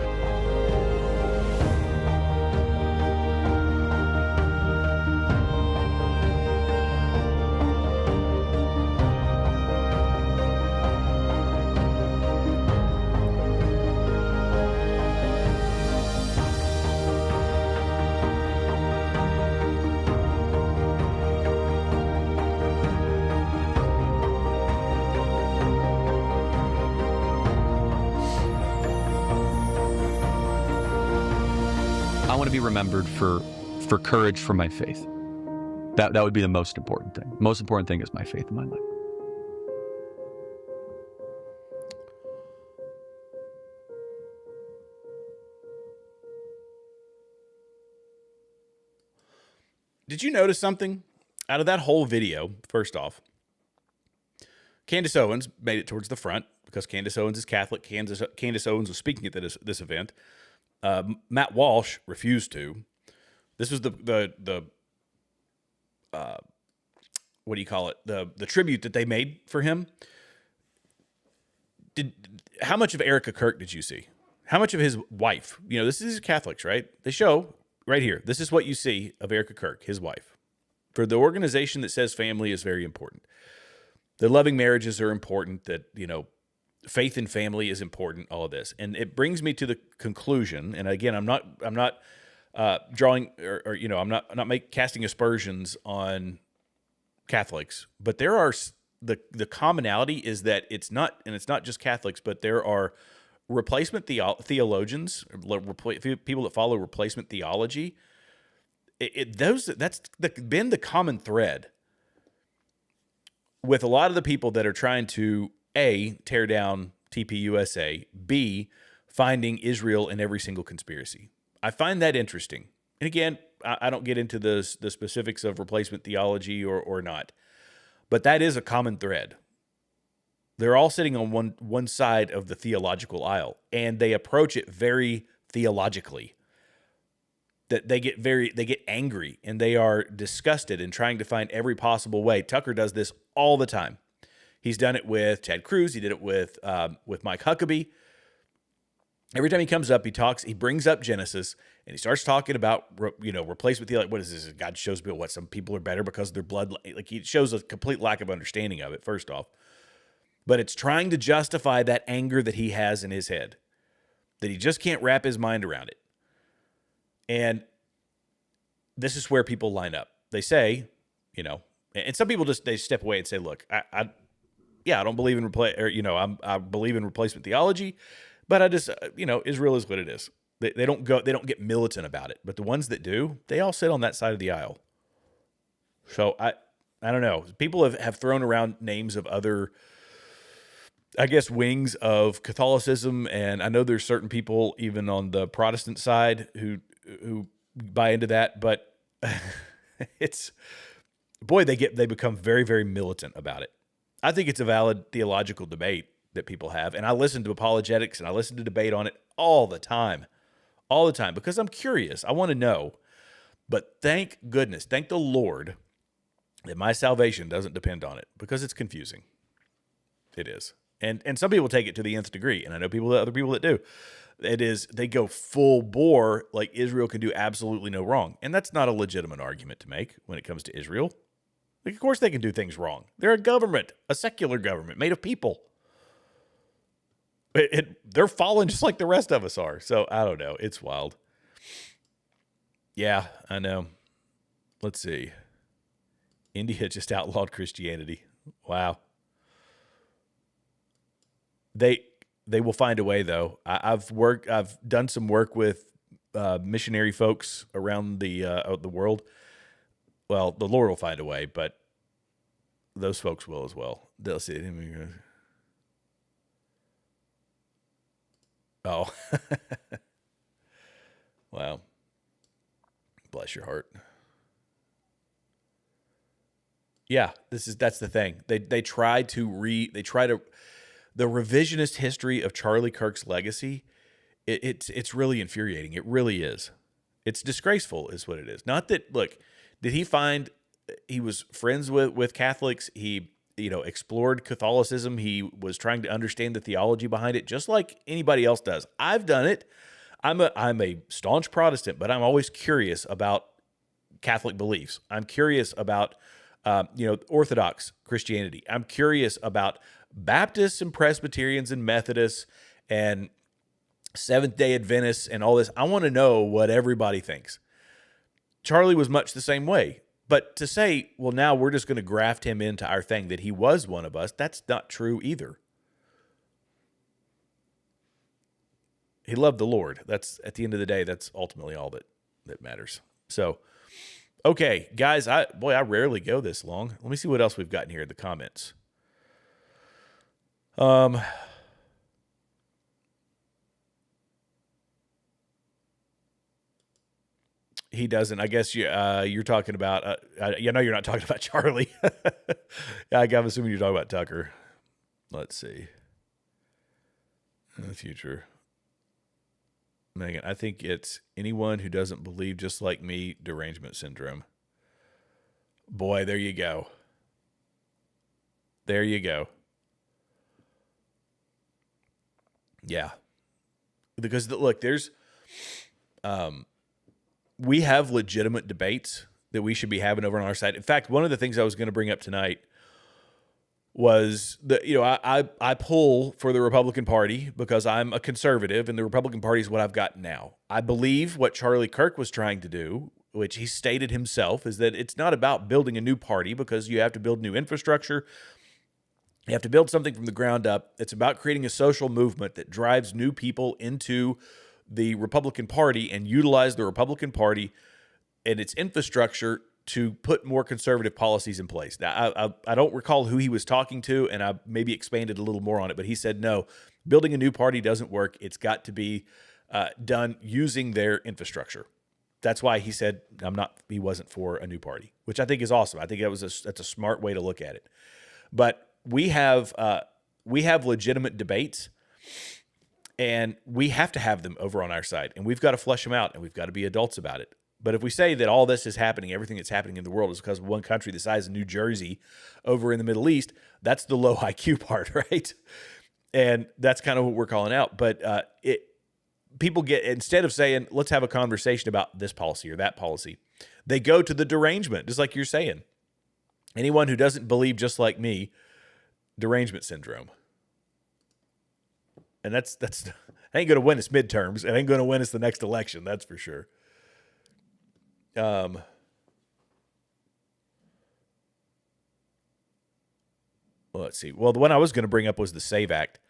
Speaker 1: I want to be remembered for courage for my faith. That would be the most important thing. Most important thing is my faith in my life.
Speaker 2: Did you notice something out of that whole video? First off, Candace Owens made it towards the front because Candace Owens is Catholic. Candace Owens was speaking at this event. Matt Walsh refused to. This was the what do you call it? The tribute that they made for him. How much of Erica Kirk did you see? How much of his wife? You know, this is Catholics, right? They show right here. This is what you see of Erica Kirk, his wife. For the organization that says family is very important. The loving marriages are important. That, you know, faith and family is important, all of this. And it brings me to the conclusion, and again, I'm not drawing or you know, I'm not casting aspersions on Catholics, but there are the commonality is that it's not just Catholics, but there are replacement theologians, people that follow replacement theology. That's been the common thread with a lot of the people that are trying to A, tear down TPUSA, B, finding Israel in every single conspiracy. I find that interesting. And again, I don't get into the specifics of replacement theology or not, but that is a common thread. They're all sitting on one side of the theological aisle, and they approach it very theologically. That they get angry and they are disgusted and trying to find every possible way. Tucker does this all the time. He's done it with Ted Cruz. He did it with Mike Huckabee. Every time he comes up, he brings up Genesis, and he starts talking about, replacement theology. What is this? God shows me what some people are better because their blood. Like, he shows a complete lack of understanding of it, first off. But it's trying to justify that anger that he has in his head, that he just can't wrap his mind around it. And this is where people line up. They say, and some people they step away and say, look, I don't believe in I believe in replacement theology, but I just, Israel is what it is. They don't get militant about it. But the ones that do, they all sit on that side of the aisle. So I don't know. People have thrown around names of other, I guess, wings of Catholicism, and I know there's certain people even on the Protestant side who buy into that, but they become very, very militant about it. I think it's a valid theological debate that people have, and I listen to apologetics and I listen to debate on it all the time, because I'm curious. I want to know, but thank goodness, thank the Lord that my salvation doesn't depend on it, because it's confusing. It is. And some people take it to the nth degree, and I know other people that do. It is, they go full bore, like Israel can do absolutely no wrong. And that's not a legitimate argument to make when it comes to Israel. Like, of course they can do things wrong. They're a government, a secular government made of people. They're fallen just like the rest of us are. So I don't know. It's wild. Yeah, I know. Let's see. India just outlawed Christianity. Wow. They will find a way, though. I've done some work with missionary folks around the world. Well, the Lord will find a way, but those folks will as well. They'll see it. Oh. Wow. Bless your heart. Yeah, that's the thing. They try to the revisionist history of Charlie Kirk's legacy. It's really infuriating. It really is. It's disgraceful, is what it is. Not that, look, did he find he was friends with Catholics? He explored Catholicism. He was trying to understand the theology behind it, just like anybody else does. I've done it. I'm a staunch Protestant, but I'm always curious about Catholic beliefs. I'm curious about Orthodox Christianity. I'm curious about Baptists and Presbyterians and Methodists and Seventh-day Adventists and all this. I want to know what everybody thinks. Charlie was much the same way. But to say, well, now we're just going to graft him into our thing, that he was one of us, that's not true either. He loved the Lord. That's, at the end of the day, that's ultimately all that matters. So, okay, guys, I rarely go this long. Let me see what else we've got in here in the comments. He doesn't. I guess you're talking about. You're not talking about Charlie. I'm assuming you're talking about Tucker. Let's see. In the future, Megan, I think it's anyone who doesn't believe just like me. Derangement syndrome. Boy, there you go. There you go. Yeah, because look, there's. We have legitimate debates that we should be having over on our side. In fact, one of the things I was going to bring up tonight was that, I pull for the Republican Party because I'm a conservative, and the Republican Party is what I've got now. I believe what Charlie Kirk was trying to do, which he stated himself, is that it's not about building a new party because you have to build new infrastructure. You have to build something from the ground up. It's about creating a social movement that drives new people into the Republican Party and utilize the Republican Party and its infrastructure to put more conservative policies in place. Now, I don't recall who he was talking to, and I maybe expanded a little more on it, but he said, no, building a new party doesn't work. It's got to be done using their infrastructure. That's why he said he wasn't for a new party, which I think is awesome. I think that's a smart way to look at it. But we have legitimate debates, and we have to have them over on our side, and we've got to flesh them out, and we've got to be adults about it. But if we say that all this is happening, everything that's happening in the world is because of one country the size of New Jersey over in the Middle East, that's the low IQ part, right? And that's kind of what we're calling out. But people get, instead of saying, let's have a conversation about this policy or that policy, they go to the derangement, just like you're saying. Anyone who doesn't believe just like me, derangement syndrome. And that's ain't going to win us midterms. It ain't going to win us the next election. That's for sure. Let's see. Well, the one I was going to bring up was the SAVE Act.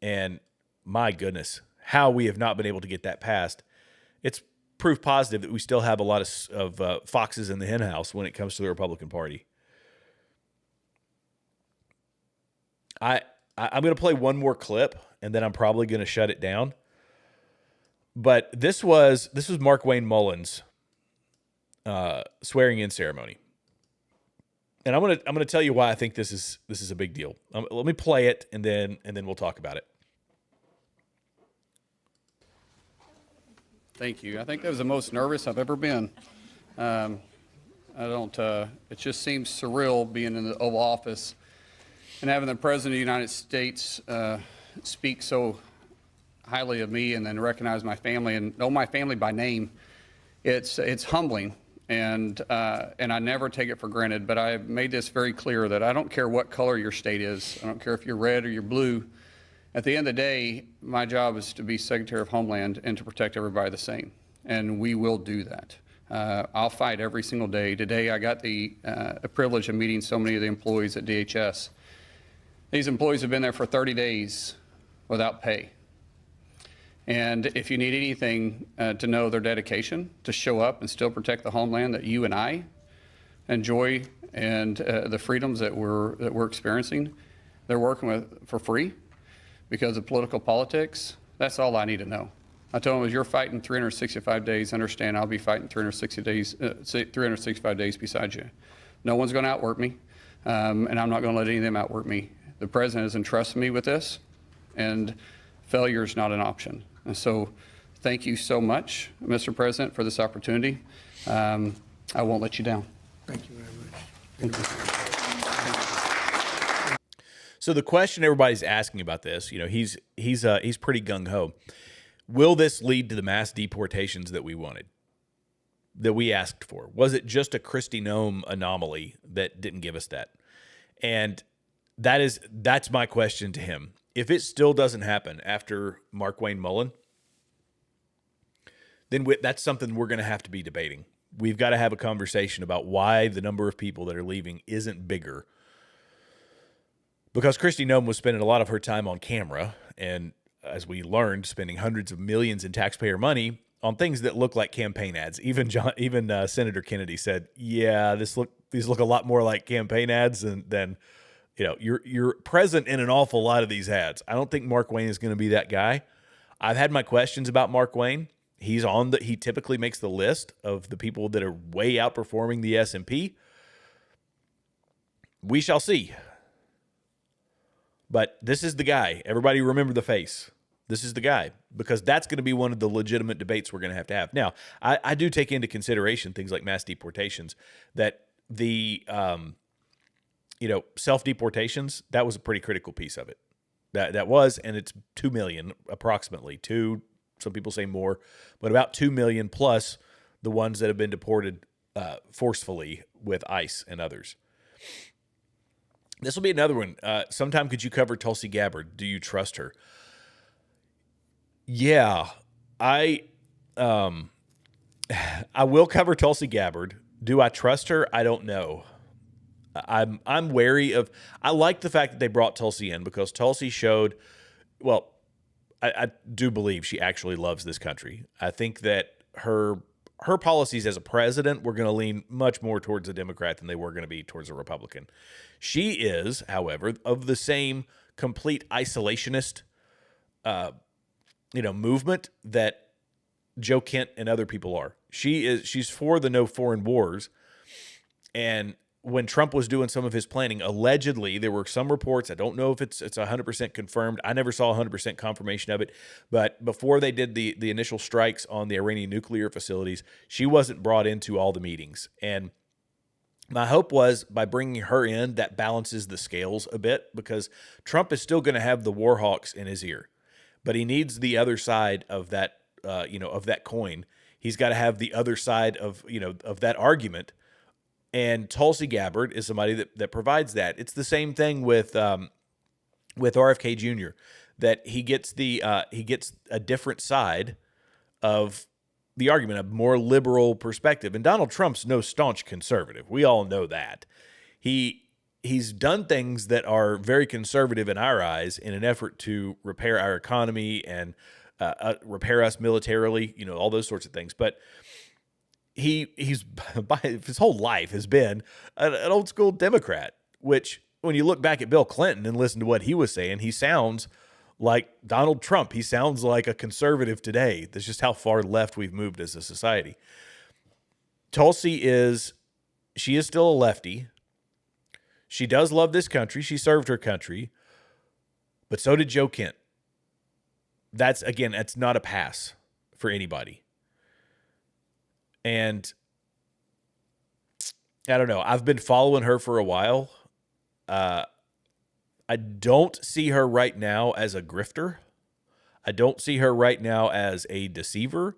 Speaker 2: And my goodness, how we have not been able to get that passed. It's proof positive that we still have a lot of foxes in the hen house when it comes to the Republican Party. I'm going to play one more clip, and then I'm probably going to shut it down. But this was Mark Wayne Mullins' swearing in ceremony, and I'm going to tell you why I think this is a big deal. Let me play it, and then we'll talk about it.
Speaker 3: Thank you. I think that was the most nervous I've ever been. It just seems surreal being in the Oval Office and having the President of the United States speak so highly of me and then recognize my family and know my family by name, it's humbling. And I never take it for granted, but I made this very clear that I don't care what color your state is. I don't care if you're red or you're blue. At the end of the day, my job is to be Secretary of Homeland and to protect everybody the same. And we will do that. I'll fight every single day. Today, I got the privilege of meeting so many of the employees at DHS. These employees have been there for 30 days without pay. And if you need anything to know their dedication to show up and still protect the homeland that you and I enjoy and the freedoms that we're experiencing, they're working with for free because of political politics. That's all I need to know. I told them, as you're fighting 365 days, understand I'll be fighting 365 days beside you. No one's going to outwork me, and I'm not going to let any of them outwork me. The president has entrusted me with this, and failure is not an option. And so thank you so much, Mr. President, for this opportunity. I won't let you down.
Speaker 23: Thank you very much.
Speaker 3: Thank you.
Speaker 2: So the question everybody's asking about this, you know, he's pretty gung-ho. Will this lead to the mass deportations that we wanted, that we asked for? Was it just a Kristi Noem anomaly that didn't give us that? And that's my question to him. If it still doesn't happen after Markwayne Mullin, then that's something we're going to have to be debating. We've got to have a conversation about why the number of people that are leaving isn't bigger. Because Kristi Noem was spending a lot of her time on camera, and as we learned, spending hundreds of millions in taxpayer money on things that look like campaign ads. Even Senator Kennedy said, "Yeah, these look a lot more like campaign ads than." You know, you're present in an awful lot of these ads. I don't think Markwayne is going to be that guy. I've had my questions about Markwayne. He typically makes the list of the people that are way outperforming the S&P. We shall see. But this is the guy. Everybody remember the face. This is the guy, because that's going to be one of the legitimate debates we're going to have. Now, I do take into consideration things like mass deportations, that the self-deportations, that was a pretty critical piece of it. That was, and it's 2 million approximately. Some people say more, but about 2 million plus the ones that have been deported forcefully with ICE and others. This will be another one. Sometime could you cover Tulsi Gabbard? Do you trust her? Yeah, I will cover Tulsi Gabbard. Do I trust her? I don't know. I'm wary of. I like the fact that they brought Tulsi in, because Tulsi showed. Well, I do believe she actually loves this country. I think that her policies as a president were going to lean much more towards a Democrat than they were going to be towards a Republican. She is, however, of the same complete isolationist, movement that Joe Kent and other people are. She's for the no foreign wars, and when Trump was doing some of his planning, allegedly, there were some reports. I don't know if it's 100% confirmed. I never saw 100% confirmation of it. But before they did the initial strikes on the Iranian nuclear facilities, she wasn't brought into all the meetings. And my hope was, by bringing her in, that balances the scales a bit, because Trump is still going to have the war hawks in his ear, but he needs the other side of that, of that coin. He's got to have the other side of that argument. And Tulsi Gabbard is somebody that provides that. It's the same thing with RFK Jr., that he gets a different side of the argument, a more liberal perspective. And Donald Trump's no staunch conservative. We all know that. He's done things that are very conservative in our eyes in an effort to repair our economy and repair us militarily, all those sorts of things. But he's by his whole life has been an old school Democrat, which when you look back at Bill Clinton and listen to what he was saying, he sounds like Donald Trump. He sounds like a conservative today. That's just how far left we've moved as a society. Tulsi is still a lefty. She does love this country. She served her country, but so did Joe Kent. That's not a pass for anybody. And I don't know. I've been following her for a while. I don't see her right now as a grifter. I don't see her right now as a deceiver,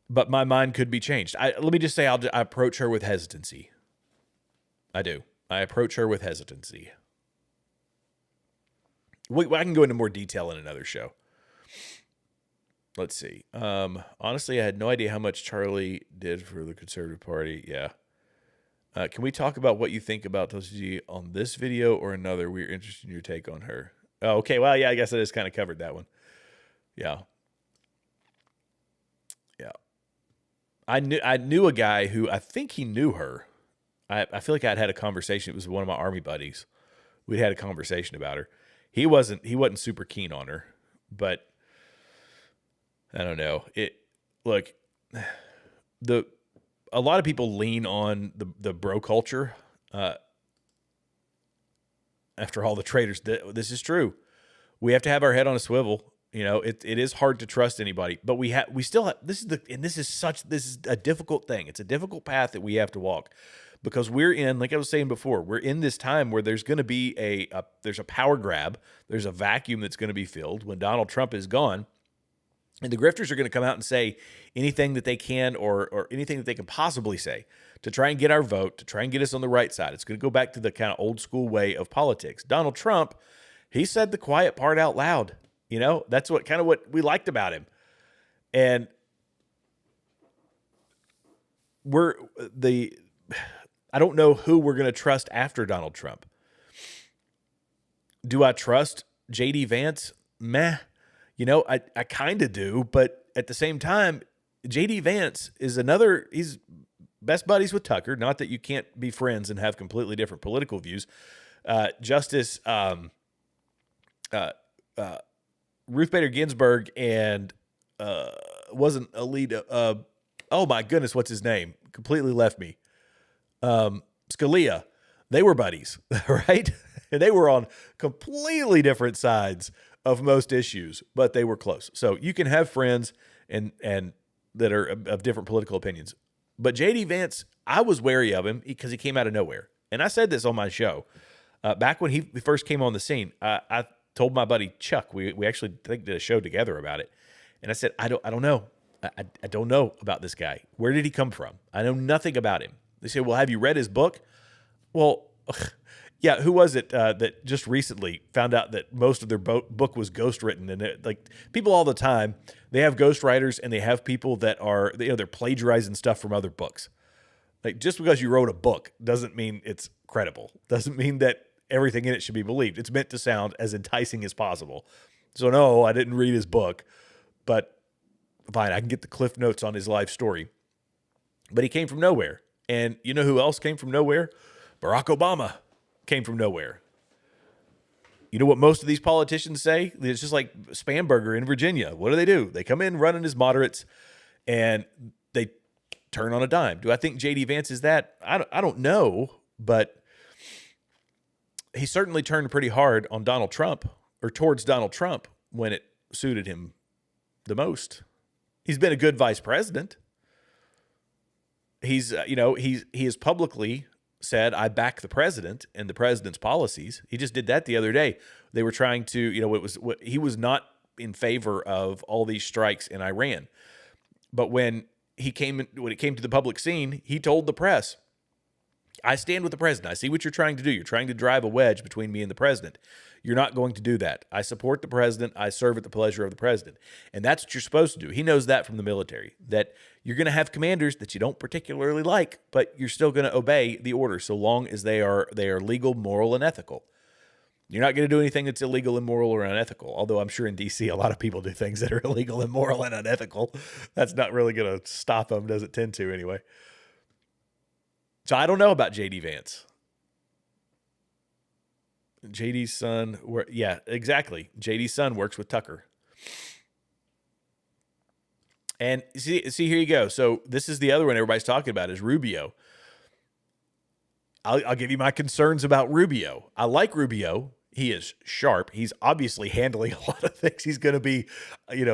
Speaker 2: but my mind could be changed. Let me just say I approach her with hesitancy. I do. I approach her with hesitancy. I can go into more detail in another show. Let's see. Honestly, I had no idea how much Charlie did for the Conservative Party. Yeah. Can we talk about what you think about TPUSA on this video or another? We're interested in your take on her. Oh, okay. Well, yeah, I guess I just kind of covered that one. Yeah. Yeah. I knew a guy who I think he knew her. I feel like I'd had a conversation. It was one of my Army buddies. We'd had a conversation about her. He wasn't super keen on her, but I don't know. Look, a lot of people lean on the bro culture. After all the traitors, this is true. We have to have our head on a swivel. You know, it is hard to trust anybody, but we still have, this is a difficult thing. It's a difficult path that we have to walk, because we're in, like I was saying before, we're in this time where there's going to be there's a power grab. There's a vacuum that's going to be filled when Donald Trump is gone. And the grifters are going to come out and say anything that they can or anything that they can possibly say to try and get our vote, to try and get us on the right side. It's going to go back to the kind of old school way of politics. Donald Trump, he said the quiet part out loud. You know, that's what we liked about him. And I don't know who we're going to trust after Donald Trump. Do I trust J.D. Vance? Meh. You know, I kind of do, but at the same time, J.D. Vance is he's best buddies with Tucker. Not that you can't be friends and have completely different political views. Justice Ruth Bader Ginsburg and wasn't Alito. Oh my goodness, what's his name? Completely left me. Scalia. They were buddies, right? And they were on completely different sides of most issues, but they were close. So you can have friends and that are of different political opinions. But J.D. Vance, I was wary of him because he came out of nowhere. And I said this on my show. Back when he first came on the scene, I told my buddy Chuck, we actually did a show together about it. And I said, I don't know. I don't know about this guy. Where did he come from? I know nothing about him. They said, well, have you read his book? Well, yeah, who was it that just recently found out that most of their book was ghostwritten? And like people all the time, they have ghostwriters and they have people that are, they're plagiarizing stuff from other books. Like just because you wrote a book doesn't mean it's credible. Doesn't mean that everything in it should be believed. It's meant to sound as enticing as possible. So no, I didn't read his book, but fine, I can get the Cliff Notes on his life story. But he came from nowhere. And you know who else came from nowhere? Barack Obama came from nowhere. You know what most of these politicians say? It's just like Spanberger in Virginia. What do? They come in running as moderates and they turn on a dime. Do I think J.D. Vance is that? I don't know, but he certainly turned pretty hard on Donald Trump or towards Donald Trump when it suited him the most. He's been a good vice president. He has publicly said, I back the president and the president's policies. He just did that the other day. They were trying to, he was not in favor of all these strikes in Iran. But when it came to the public scene, he told the press, I stand with the president. I see what you're trying to do. You're trying to drive a wedge between me and the president. You're not going to do that. I support the president. I serve at the pleasure of the president. And that's what you're supposed to do. He knows that from the military, that you're going to have commanders that you don't particularly like, but you're still going to obey the order so long as they are legal, moral, and ethical. You're not going to do anything that's illegal, immoral, or unethical. Although I'm sure in D.C. a lot of people do things that are illegal, immoral, and unethical. That's not really going to stop them, does it tend to anyway? So I don't know about J.D. Vance. JD's son, yeah, exactly. JD's son works with Tucker. And see, here you go. So this is the other one everybody's talking about is Rubio. I'll give you my concerns about Rubio. I like Rubio. He is sharp. He's obviously handling a lot of things. He's going to be,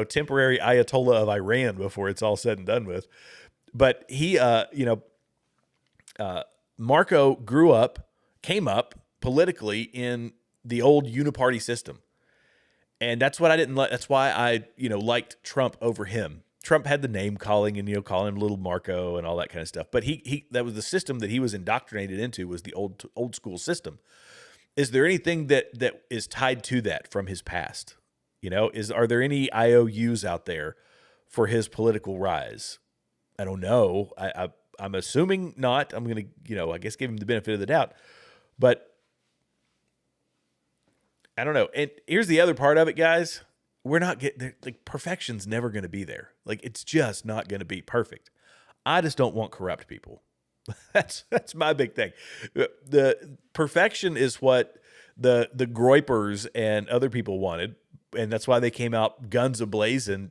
Speaker 2: temporary Ayatollah of Iran before it's all said and done with. But he, Marco came up politically in the old uniparty system. And that's what I didn't like. That's why I, liked Trump over him. Trump had the name calling and, calling him little Marco and all that kind of stuff. But he that was the system that he was indoctrinated into, was the old school system. Is there anything that is tied to that from his past? Are there any IOUs out there for his political rise? I don't know. I'm assuming not. I'm going to, I guess give him the benefit of the doubt. But I don't know. And here's the other part of it, guys. We're not getting, perfection's never going to be there. It's just not going to be perfect. I just don't want corrupt people. That's my big thing. The perfection is what the Groypers and other people wanted, and that's why they came out guns a-blazing,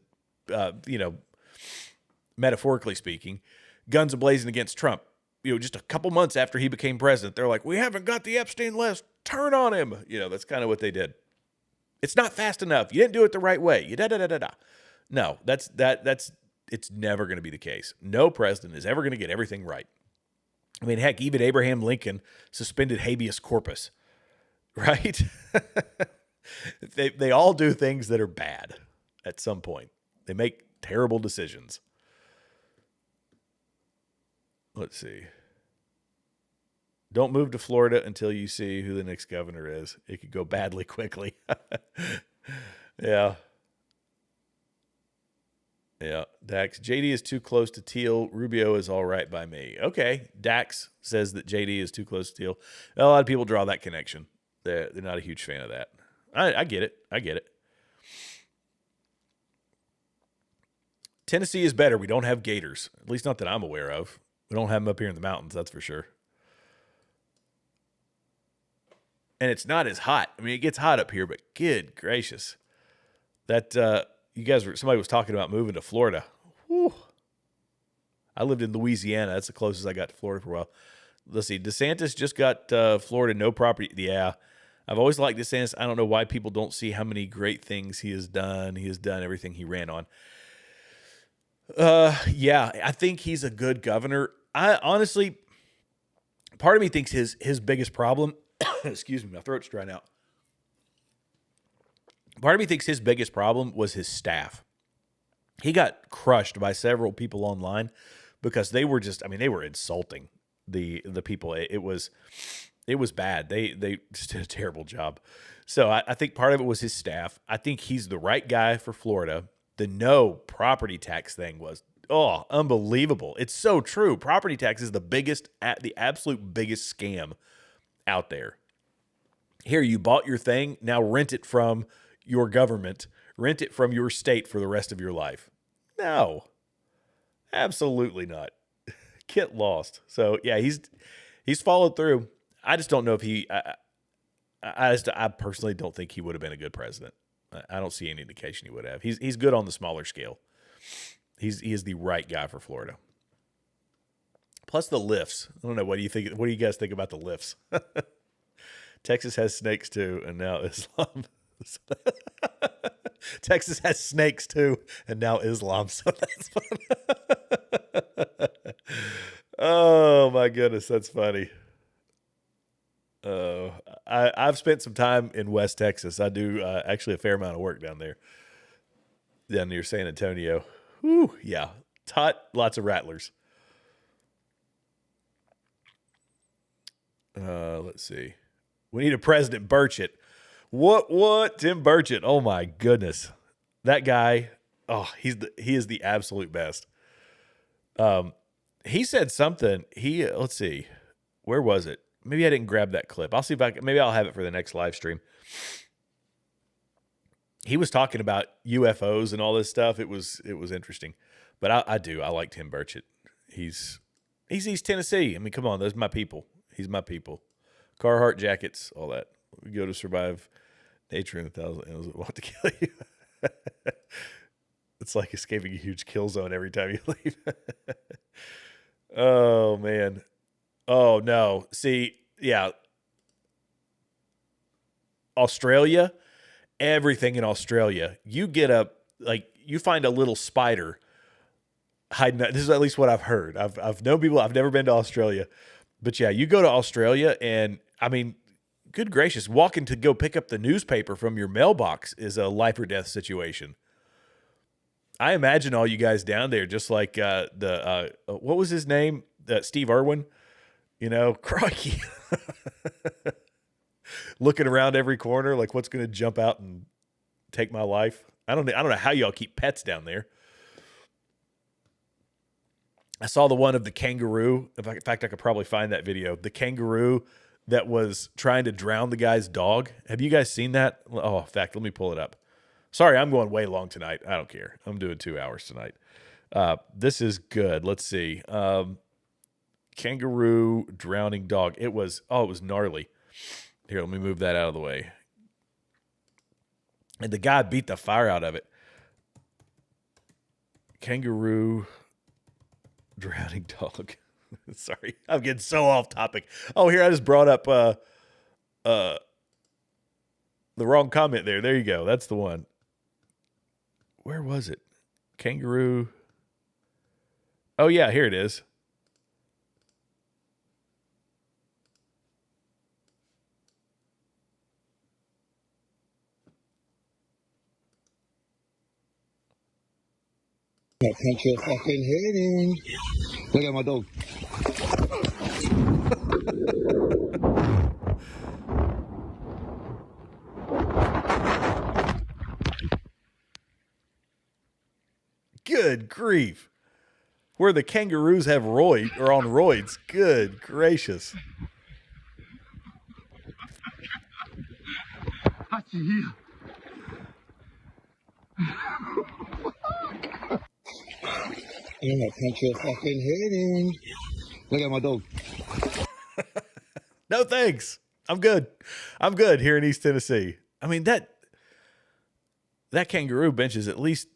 Speaker 2: metaphorically speaking, guns a-blazing against Trump. Just a couple months after he became president, they're like, we haven't got the Epstein list. Turn on him. That's kind of what they did. It's not fast enough. You didn't do it the right way. You da-da-da-da-da. No, it's never going to be the case. No president is ever going to get everything right. I mean, heck, even Abraham Lincoln suspended habeas corpus, right? They all do things that are bad at some point. They make terrible decisions. Let's see. Don't move to Florida until you see who the next governor is. It could go badly quickly. Yeah. Yeah. Dax, JD is too close to Teal. Rubio is all right by me. Okay. Dax says that JD is too close to Teal. A lot of people draw that connection. They're not a huge fan of that. I get it. I get it. Tennessee is better. We don't have gators. At least not that I'm aware of. We don't have them up here in the mountains, that's for sure. And it's not as hot. I mean, it gets hot up here, but good gracious. That, somebody was talking about moving to Florida. Whew. I lived in Louisiana. That's the closest I got to Florida for a while. Let's see. DeSantis just got Florida no property. Yeah. I've always liked DeSantis. I don't know why people don't see how many great things he has done. He has done everything he ran on. Yeah, I think he's a good governor. I honestly, part of me thinks his biggest problem, excuse me, my throat's drying out. Part of me thinks his biggest problem was his staff. He got crushed by several people online because they were they were insulting the people. It was bad. They just did a terrible job. So I think part of it was his staff. I think he's the right guy for Florida. The no property tax thing was, unbelievable. It's so true. Property tax is the absolute biggest scam out there. Here, you bought your thing. Now rent it from your government. Rent it from your state for the rest of your life. No, absolutely not. Get lost. So yeah, he's followed through. I just don't know if I personally don't think he would have been a good president. I don't see any indication he would have. He's good on the smaller scale. He is the right guy for Florida. Plus the lifts. I don't know. What do you think? What do you guys think about the lifts? Texas has snakes too, and now Islam. Texas has snakes too, and now Islam. So that's fun. Oh my goodness, that's funny. I've spent some time in West Texas. I do actually a fair amount of work down there, down near San Antonio. Whew, yeah, lots of rattlers. Let's see. We need a President Burchett. What? Tim Burchett. Oh my goodness, that guy. Oh, he is the absolute best. He said something. Let's see, where was it? Maybe I didn't grab that clip. I'll see if maybe I'll have it for the next live stream. He was talking about UFOs and all this stuff. It was interesting, but I like Tim Burchett. He's East Tennessee. I mean, come on, those are my people. He's my people. Carhartt jackets, all that. We go to survive nature in 1,000 animals that want to kill you. It's like escaping a huge kill zone every time you leave. Oh man. Oh no. See, yeah. Australia, everything in Australia. You you find a little spider hiding. This is at least what I've heard. I've known people. I've never been to Australia, but yeah, you go to Australia and I mean, good gracious, walking to go pick up the newspaper from your mailbox is a life or death situation. I imagine all you guys down there, just like what was his name? Steve Irwin, crikey. Looking around every corner, like what's going to jump out and take my life. I don't know how y'all keep pets down there. I saw the one of the kangaroo. In fact, I could probably find that video. The kangaroo that was trying to drown the guy's dog. Have you guys seen that? Oh, in fact, let me pull it up. Sorry, I'm going way long tonight. I don't care. I'm doing 2 hours tonight. This is good. Let's see. Kangaroo drowning dog. It was gnarly. Here, let me move that out of the way. And the guy beat the fire out of it. Kangaroo drowning dog. Sorry, I'm getting so off topic. Oh, here, I just brought up the wrong comment there. There you go. That's the one. Where was it? Kangaroo. Oh, yeah, here it is.
Speaker 5: Punch your fucking head in. Look at my dog.
Speaker 2: Good grief. Where the kangaroos have on roids. Good gracious.
Speaker 5: I'm gonna punch your fucking head in. Look at my dog.
Speaker 2: No thanks. I'm good. I'm good here in East Tennessee. I mean, that kangaroo benches at least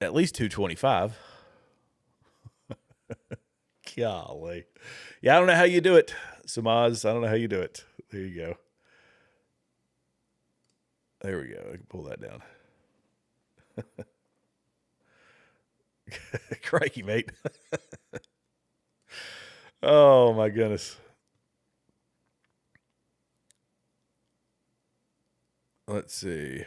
Speaker 2: 225. Golly. Yeah, I don't know how you do it, Samaz. I don't know how you do it. There you go. There we go. I can pull that down. Crikey, mate. Oh, my goodness. Let's see.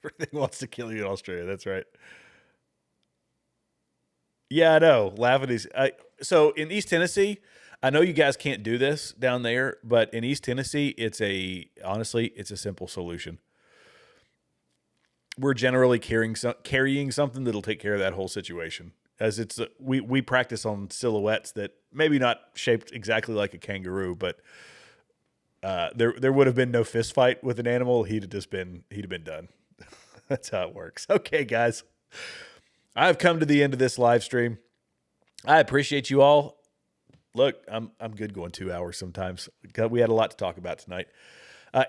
Speaker 2: Everything wants to kill you in Australia. That's right. Yeah, I know. Laughing is. So in East Tennessee, I know you guys can't do this down there, but in East Tennessee, honestly, it's a simple solution. We're generally carrying something that'll take care of that whole situation. As we practice on silhouettes that maybe not shaped exactly like a kangaroo, but there would have been no fist fight with an animal. He'd have been done. That's how it works. Okay, guys. I've come to the end of this live stream. I appreciate you all. Look, I'm good going 2 hours sometimes. We had a lot to talk about tonight.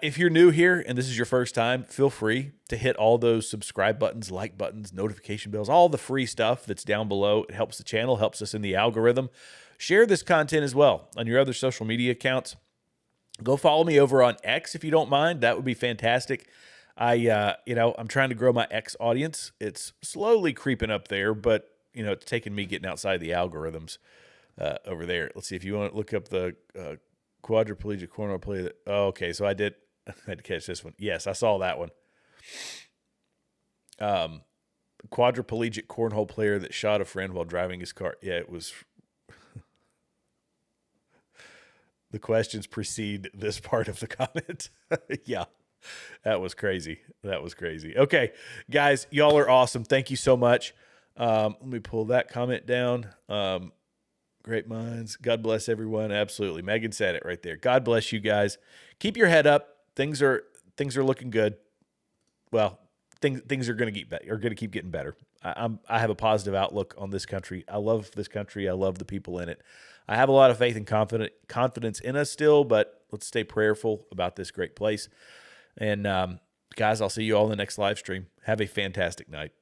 Speaker 2: If you're new here and this is your first time, feel free to hit all those subscribe buttons, like buttons, notification bells, all the free stuff that's down below. It helps the channel, helps us in the algorithm. Share this content as well on your other social media accounts. Go follow me over on X if you don't mind. That would be fantastic. I'm trying to grow my X audience. It's slowly creeping up there, but it's taken me getting outside the algorithms over there. Let's see if you want to look up the quadriplegic cornhole player. Oh, okay, so I had to catch this one. Yes, I saw that one. Quadriplegic cornhole player that shot a friend while driving his car. Yeah, it was. The questions precede this part of the comment. Yeah. That was crazy. Okay, guys, y'all are awesome. Thank you so much. Let me pull that comment down. Great minds. God bless everyone. Absolutely. Megan said it right there. God bless you guys. Keep your head up. Things are looking good. Well, things are going to keep getting better. I have a positive outlook on this country. I love this country. I love the people in it. I have a lot of faith and confidence in us still, but let's stay prayerful about this great place. And guys, I'll see you all in the next live stream. Have a fantastic night.